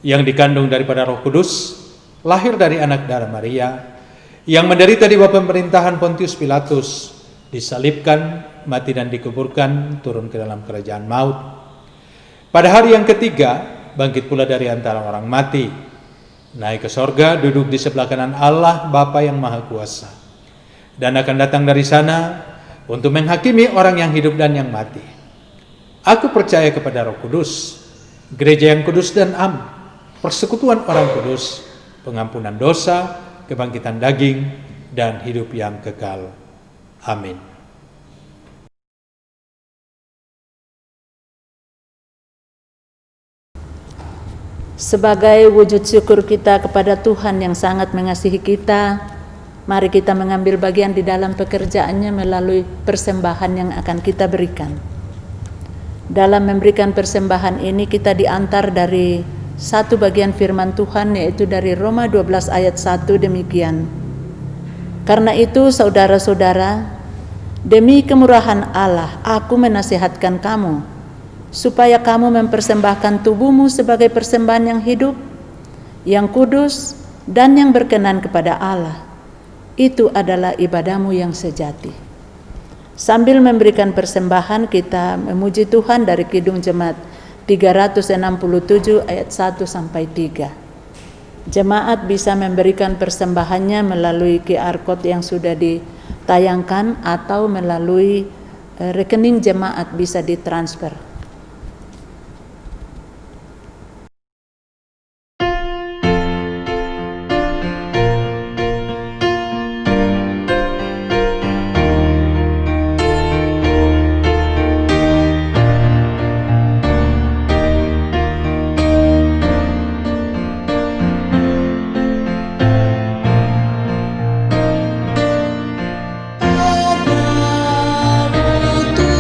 yang dikandung daripada Roh Kudus, lahir dari anak darah Maria, yang menderita di bawah pemerintahan Pontius Pilatus, disalibkan, mati dan dikuburkan, turun ke dalam kerajaan maut. Pada hari yang ketiga, bangkit pula dari antara orang mati, naik ke sorga, duduk di sebelah kanan Allah, Bapa yang Maha Kuasa, dan akan datang dari sana untuk menghakimi orang yang hidup dan yang mati. Aku percaya kepada Roh Kudus, gereja yang kudus dan am, persekutuan orang kudus, pengampunan dosa, kebangkitan daging, dan hidup yang kekal. Amin. Sebagai wujud syukur kita kepada Tuhan yang sangat mengasihi kita, mari kita mengambil bagian di dalam pekerjaannya melalui persembahan yang akan kita berikan. Dalam memberikan persembahan ini kita diantar dari satu bagian firman Tuhan, yaitu dari Roma 12 ayat 1 demikian. Karena itu saudara-saudara, demi kemurahan Allah, aku menasihatkan kamu, supaya kamu mempersembahkan tubuhmu sebagai persembahan yang hidup, yang kudus, dan yang berkenan kepada Allah. Itu adalah ibadahmu yang sejati. Sambil memberikan persembahan, kita memuji Tuhan dari Kidung Jemaat 367 ayat 1 sampai 3. Jemaat bisa memberikan persembahannya melalui QR Code yang sudah ditayangkan atau melalui rekening jemaat bisa ditransfer. Padamu Tuhan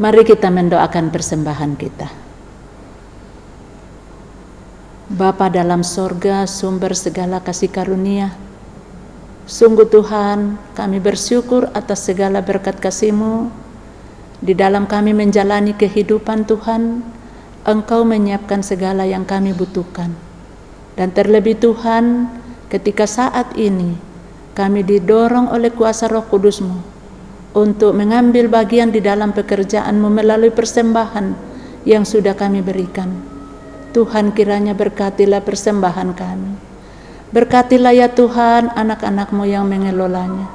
Mari kita mendoakan persembahan kita. Bapa dalam sorga, sumber segala kasih karunia, sungguh Tuhan, kami bersyukur atas segala berkat kasih-Mu. Di dalam kami menjalani kehidupan Tuhan, Engkau menyiapkan segala yang kami butuhkan. Dan terlebih Tuhan, ketika saat ini kami didorong oleh kuasa Roh Kudus-Mu untuk mengambil bagian di dalam pekerjaan-Mu melalui persembahan yang sudah kami berikan. Tuhan, kiranya berkatilah persembahan kami. Berkatilah ya Tuhan anak-anak-Mu yang mengelolanya.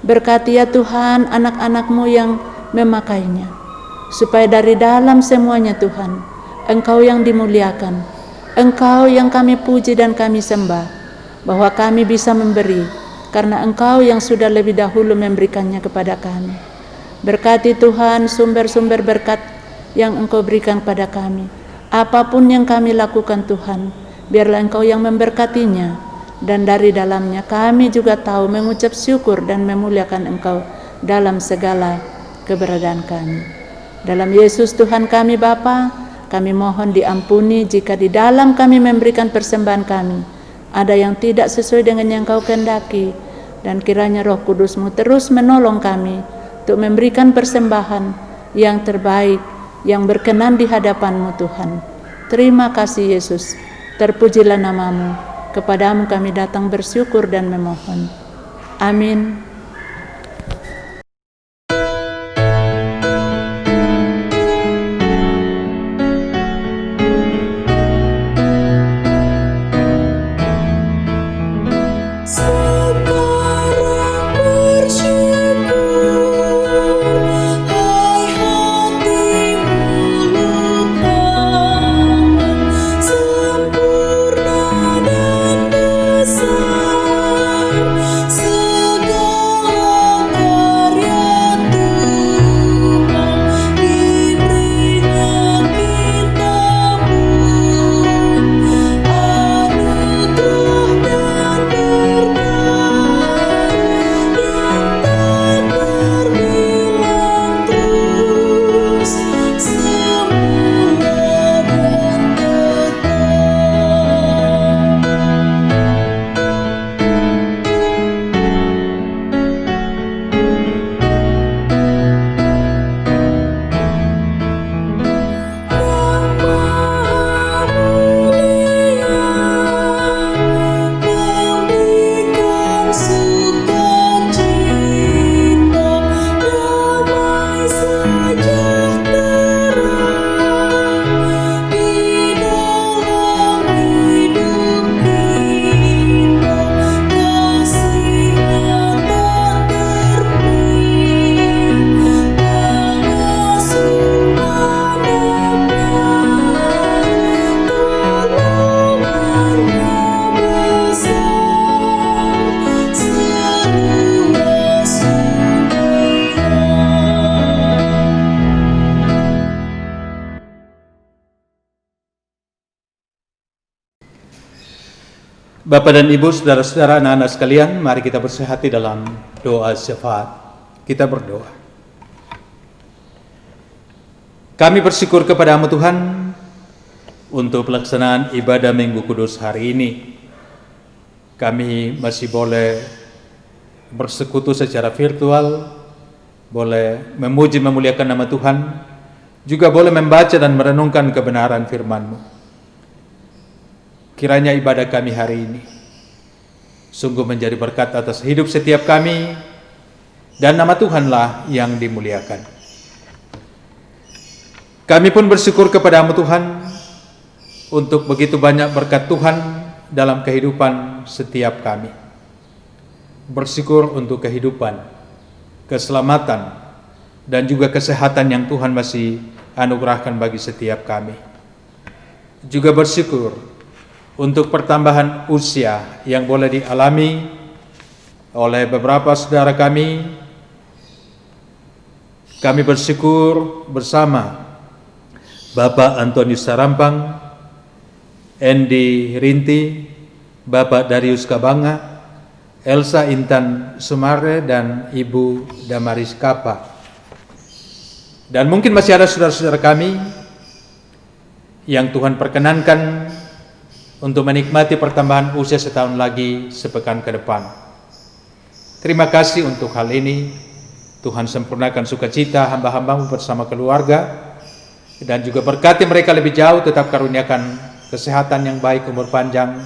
Berkati ya Tuhan anak-anak-Mu yang memakainya. Supaya dari dalam semuanya Tuhan, Engkau yang dimuliakan, Engkau yang kami puji dan kami sembah, bahwa kami bisa memberi, karena Engkau yang sudah lebih dahulu memberikannya kepada kami. Berkati Tuhan sumber-sumber berkat yang Engkau berikan pada kami. Apapun yang kami lakukan Tuhan, biarlah Engkau yang memberkatinya, dan dari dalamnya kami juga tahu mengucap syukur dan memuliakan Engkau dalam segala keberadaan kami. Dalam Yesus Tuhan kami Bapa, kami mohon diampuni jika di dalam kami memberikan persembahan kami ada yang tidak sesuai dengan yang Kau kehendaki, dan kiranya Roh Kudus-Mu terus menolong kami untuk memberikan persembahan yang terbaik, yang berkenan di hadapan-Mu Tuhan. Terima kasih Yesus, terpujilah nama-Mu, kepadamu kami datang bersyukur dan memohon. Amin. Sekarang bersyukur, hai hati mulutmu, sempurna dan besar segala karya Tuhan, diberinya kita pun anugerah dan berkat yang tak terbilang terus semula dan Yang Maha Mulia memberikan sukacita, damai sejahtera di dalam hidup kita. Kasih-Nya tak terpuji, pengasuh tolongannya besar seluas dunia. Bapak dan Ibu, saudara-saudara, anak-anak sekalian, mari kita bersehati dalam doa syafaat. Kita berdoa. Kami bersyukur kepadamu Tuhan untuk pelaksanaan ibadah Minggu Kudus hari ini. Kami masih boleh bersekutu secara virtual, boleh memuji memuliakan nama Tuhan, juga boleh membaca dan merenungkan kebenaran firman-Mu. Kiranya ibadah kami hari ini sungguh menjadi berkat atas hidup setiap kami, dan nama Tuhanlah yang dimuliakan. Kami pun bersyukur kepadamu Tuhan untuk begitu banyak berkat Tuhan dalam kehidupan setiap kami. Bersyukur untuk kehidupan, keselamatan, dan juga kesehatan yang Tuhan masih anugerahkan bagi setiap kami. Juga bersyukur untuk pertambahan usia yang boleh dialami oleh beberapa saudara kami. Kami bersyukur bersama Bapak Antonius Sarampang, Endi Rinti, Bapak Darius Kabanga, Elsa Intan Sumare, dan Ibu Damaris Kapa. Dan mungkin masih ada saudara-saudara kami yang Tuhan perkenankan untuk menikmati pertambahan usia setahun lagi sepekan ke depan. Terima kasih untuk hal ini. Tuhan sempurnakan sukacita hamba-hambamu bersama keluarga, dan juga berkati mereka lebih jauh, tetap karuniakan kesehatan yang baik, umur panjang,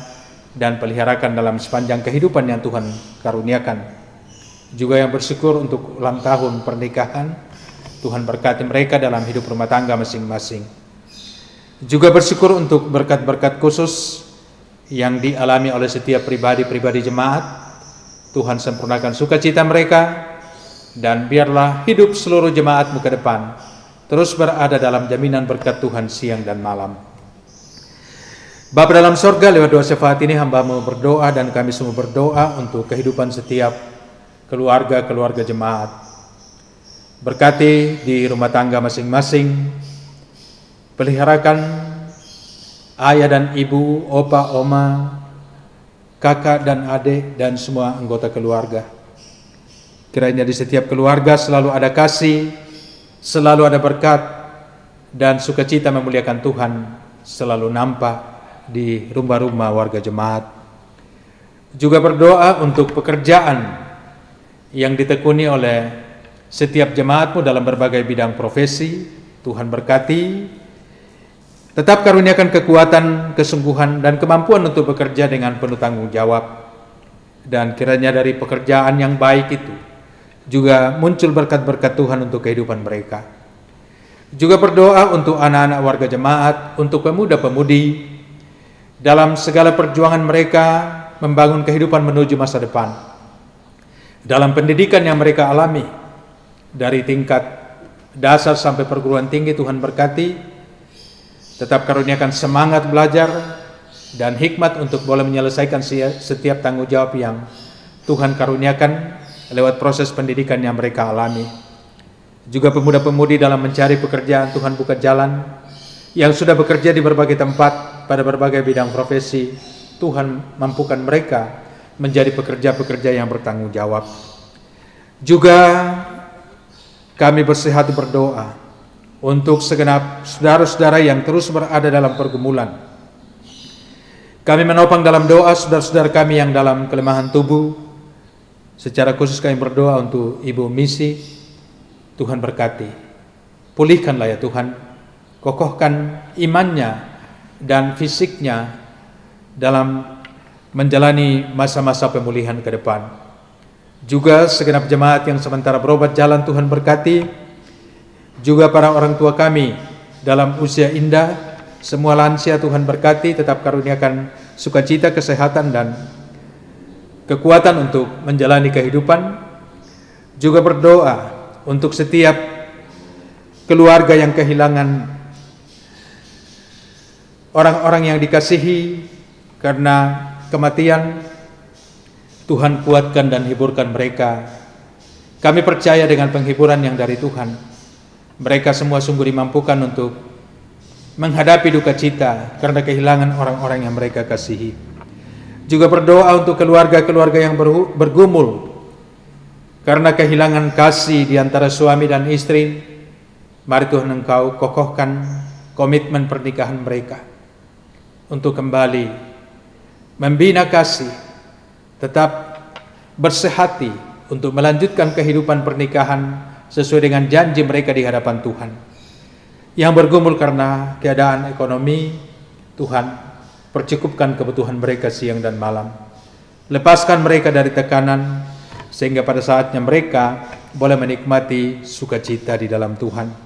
dan peliharakan dalam sepanjang kehidupan yang Tuhan karuniakan. Juga yang bersyukur untuk ulang tahun pernikahan, Tuhan berkati mereka dalam hidup rumah tangga masing-masing. Juga bersyukur untuk berkat-berkat khusus yang dialami oleh setiap pribadi-pribadi jemaat. Tuhan sempurnakan sukacita mereka, dan biarlah hidup seluruh jemaatmu ke depan terus berada dalam jaminan berkat Tuhan siang dan malam. Bapa dalam sorga, lewat doa syafaat ini hamba-Mu berdoa dan kami semua berdoa untuk kehidupan setiap keluarga jemaat. Berkati di rumah tangga masing-masing, peliharakan ayah dan ibu, opa, oma, kakak dan adik, dan semua anggota keluarga. Kiranya di setiap keluarga selalu ada kasih, selalu ada berkat, dan sukacita memuliakan Tuhan selalu nampak di rumah-rumah warga jemaat. Juga berdoa untuk pekerjaan yang ditekuni oleh setiap jemaatmu dalam berbagai bidang profesi. Tuhan berkati, tetap karuniakan kekuatan, kesungguhan, dan kemampuan untuk bekerja dengan penuh tanggung jawab. Dan kiranya dari pekerjaan yang baik itu juga muncul berkat-berkat Tuhan untuk kehidupan mereka. Juga berdoa untuk anak-anak warga jemaat, untuk pemuda-pemudi dalam segala perjuangan mereka membangun kehidupan menuju masa depan. Dalam pendidikan yang mereka alami, dari tingkat dasar sampai perguruan tinggi, Tuhan berkati, tetap karuniakan semangat belajar dan hikmat untuk boleh menyelesaikan setiap tanggung jawab yang Tuhan karuniakan lewat proses pendidikan yang mereka alami. Juga pemuda-pemudi dalam mencari pekerjaan, Tuhan buka jalan. Yang sudah bekerja di berbagai tempat pada berbagai bidang profesi, Tuhan mampukan mereka menjadi pekerja-pekerja yang bertanggung jawab. Juga kami bersihati berdoa untuk segenap saudara-saudara yang terus berada dalam pergumulan. Kami menopang dalam doa saudara-saudara kami yang dalam kelemahan tubuh. Secara khusus kami berdoa untuk Ibu Misi. Tuhan berkati, pulihkanlah ya Tuhan, kokohkan imannya dan fisiknya dalam menjalani masa-masa pemulihan ke depan. Juga segenap jemaat yang sementara berobat jalan, Tuhan berkati. Juga para orang tua kami dalam usia indah, semua lansia Tuhan berkati, tetap karuniakan sukacita, kesehatan, dan kekuatan untuk menjalani kehidupan. Juga berdoa untuk setiap keluarga yang kehilangan orang-orang yang dikasihi karena kematian. Tuhan kuatkan dan hiburkan mereka. Kami percaya dengan penghiburan yang dari Tuhan, mereka semua sungguh dimampukan untuk menghadapi duka cita karena kehilangan orang-orang yang mereka kasihi. Juga berdoa untuk keluarga-keluarga yang bergumul karena kehilangan kasih di antara suami dan istri. Mari Tuhan Engkau kokohkan komitmen pernikahan mereka untuk kembali membina kasih, tetap bersehati untuk melanjutkan kehidupan pernikahan sesuai dengan janji mereka di hadapan Tuhan. Yang bergumul karena keadaan ekonomi, Tuhan percukupkan kebutuhan mereka siang dan malam. Lepaskan mereka dari tekanan, sehingga pada saatnya mereka boleh menikmati sukacita di dalam Tuhan.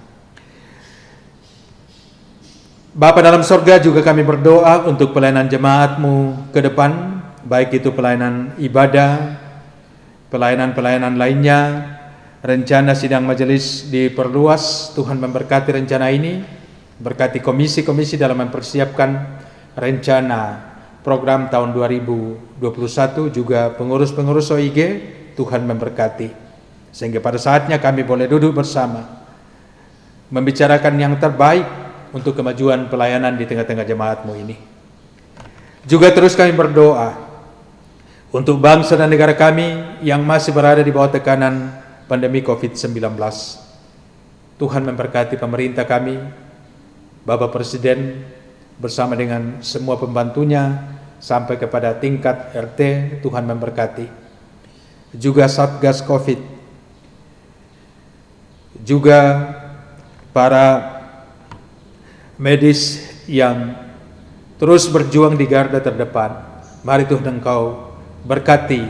Bapa dalam sorga, juga kami berdoa untuk pelayanan jemaat-Mu ke depan, baik itu pelayanan ibadah, pelayanan-pelayanan lainnya. Rencana sidang majelis diperluas, Tuhan memberkati rencana ini, berkati komisi-komisi dalam mempersiapkan rencana program tahun 2021, juga pengurus-pengurus OIG, Tuhan memberkati. Sehingga pada saatnya kami boleh duduk bersama, membicarakan yang terbaik untuk kemajuan pelayanan di tengah-tengah jemaat-Mu ini. Juga terus kami berdoa untuk bangsa dan negara kami yang masih berada di bawah tekanan pandemi COVID-19. Tuhan memberkati pemerintah kami, Bapak Presiden bersama dengan semua pembantunya sampai kepada tingkat RT. Tuhan memberkati juga Satgas Covid, juga para medis yang terus berjuang di garda terdepan. Mari Tuhan Engkau berkati,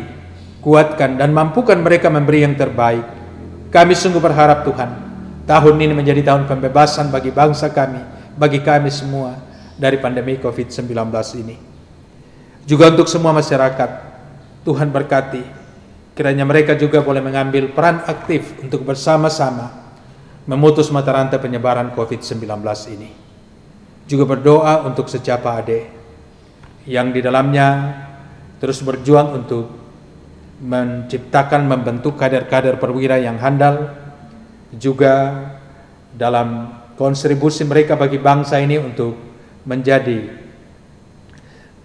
kuatkan dan mampukan mereka memberi yang terbaik. Kami sungguh berharap Tuhan, tahun ini menjadi tahun pembebasan bagi bangsa kami, bagi kami semua dari pandemi COVID-19 ini. Juga untuk semua masyarakat, Tuhan berkati, kiranya mereka juga boleh mengambil peran aktif untuk bersama-sama memutus mata rantai penyebaran COVID-19 ini. Juga berdoa untuk Secapa Ade yang di dalamnya terus berjuang untuk menciptakan, membentuk kader-kader perwira yang handal, juga dalam kontribusi mereka bagi bangsa ini untuk menjadi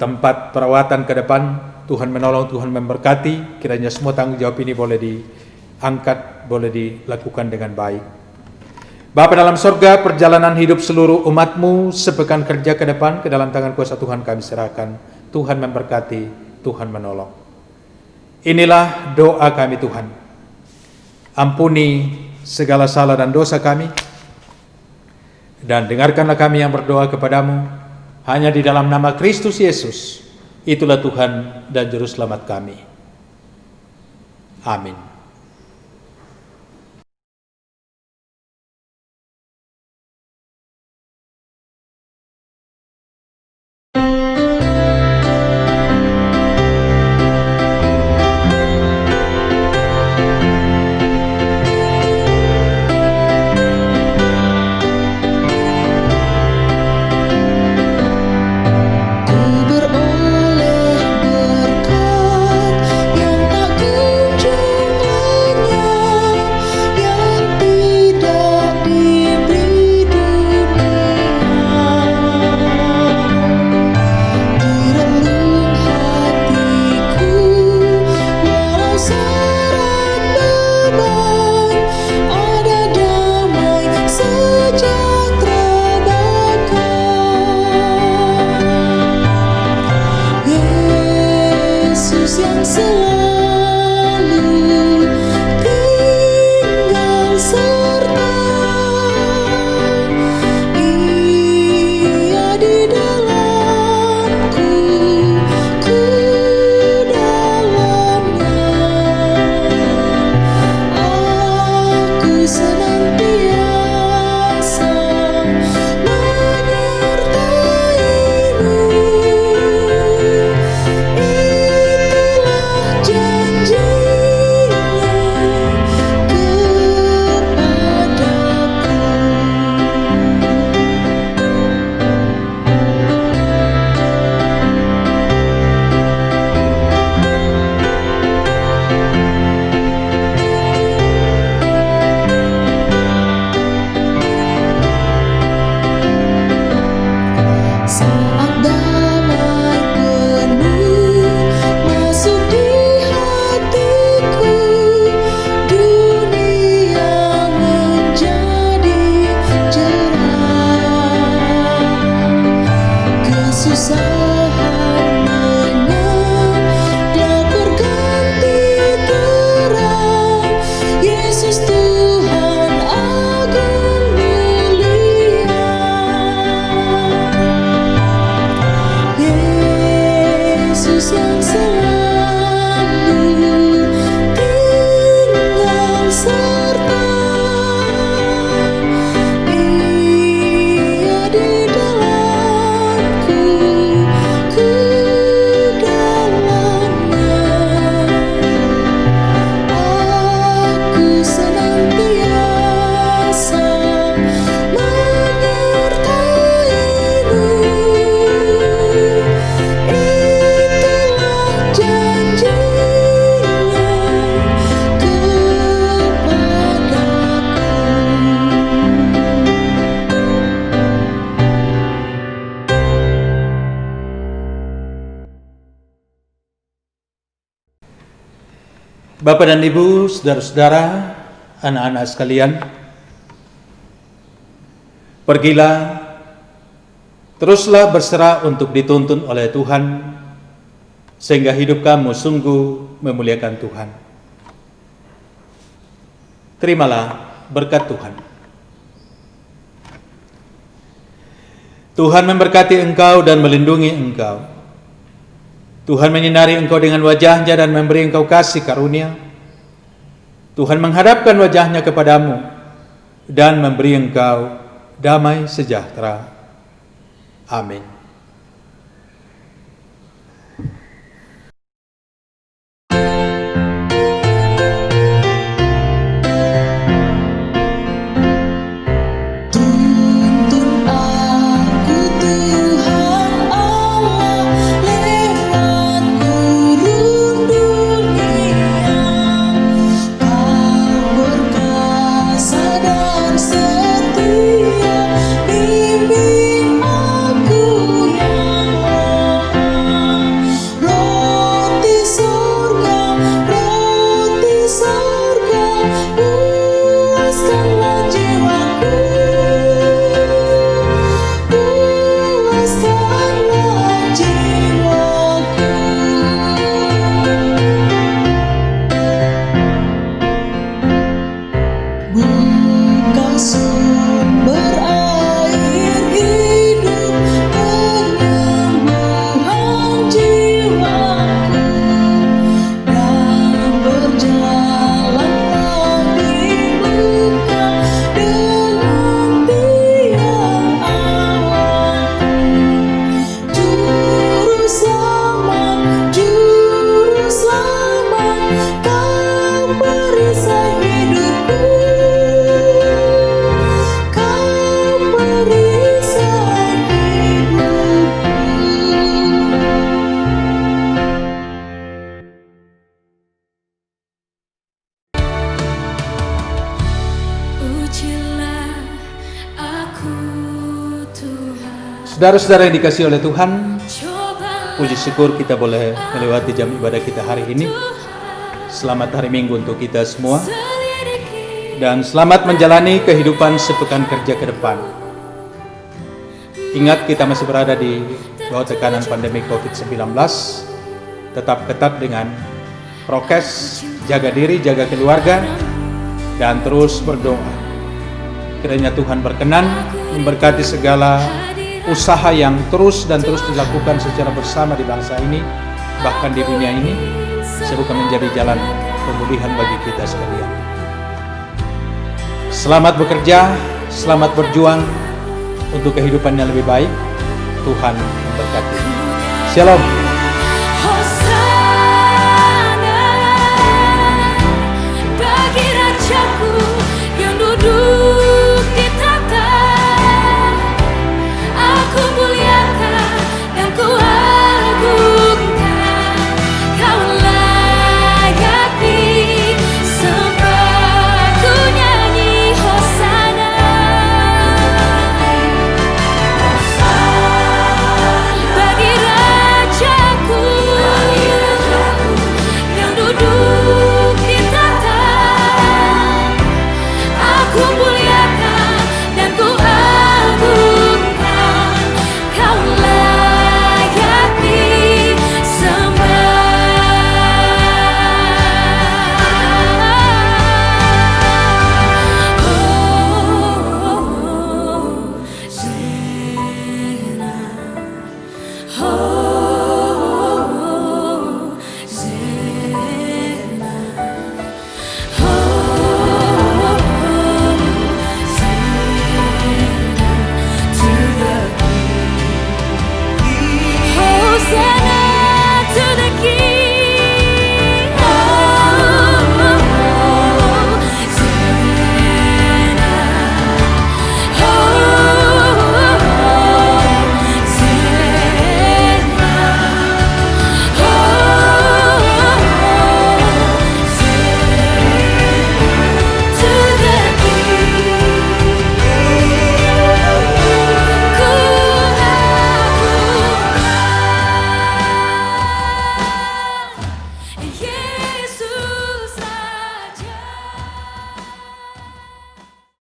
tempat perawatan ke depan. Tuhan menolong, Tuhan memberkati, kiranya semua tanggung jawab ini boleh diangkat, boleh dilakukan dengan baik. Bapa dalam sorga, perjalanan hidup seluruh umat-Mu sepekan kerja ke depan ke dalam tangan kuasa Tuhan kami serahkan. Tuhan memberkati, Tuhan menolong. Inilah doa kami Tuhan. Ampuni segala salah dan dosa kami, dan dengarkanlah kami yang berdoa kepadamu hanya di dalam nama Kristus Yesus. Itulah Tuhan dan Juru Selamat kami. Amin. Bapak dan Ibu, saudara-saudara, anak-anak sekalian, Pergilah, teruslah berserah untuk dituntun oleh Tuhan, sehingga hidup kamu sungguh memuliakan Tuhan. Terimalah berkat Tuhan. Tuhan memberkati engkau dan melindungi engkau. Tuhan menyinari engkau dengan wajah-Nya dan memberi engkau kasih karunia. Tuhan menghadapkan wajah-Nya kepadamu dan memberi engkau damai sejahtera. Amin. Tuntun aku Tuhan Allah lewat gurun dunia. Kau berkuasa dan setia, bimbing aku yang lemah. Roti surga, puaskanlah jiwaku. Puaskanlah jiwaku. Buka sumber air hidup, penyembuhan jiwaku, dan berjalanlah di muka dengan tiang awanku. Juru selamat, kau perisai hidupku. Kau perisai hidupku. Ujilah aku Tuhan, Saudara-saudara yang dikasihi oleh Tuhan, coba puji syukur kita boleh melewati jam ibadah kita hari ini. Selamat hari Minggu untuk kita semua, selidiki dan selamat menjalani kehidupan sepekan kerja ke depan. Ingat, kita masih berada di bawah tekanan pandemi COVID-19. Tetap ketat dengan prokes, jaga diri, jaga keluarga, dan terus berdoa. Kiranya Tuhan berkenan memberkati segala usaha yang terus dilakukan secara bersama di bangsa ini, bahkan di dunia ini, semoga menjadi jalan pemulihan bagi kita sekalian. Selamat bekerja, selamat berjuang untuk kehidupan yang lebih baik. Tuhan memberkati. Shalom.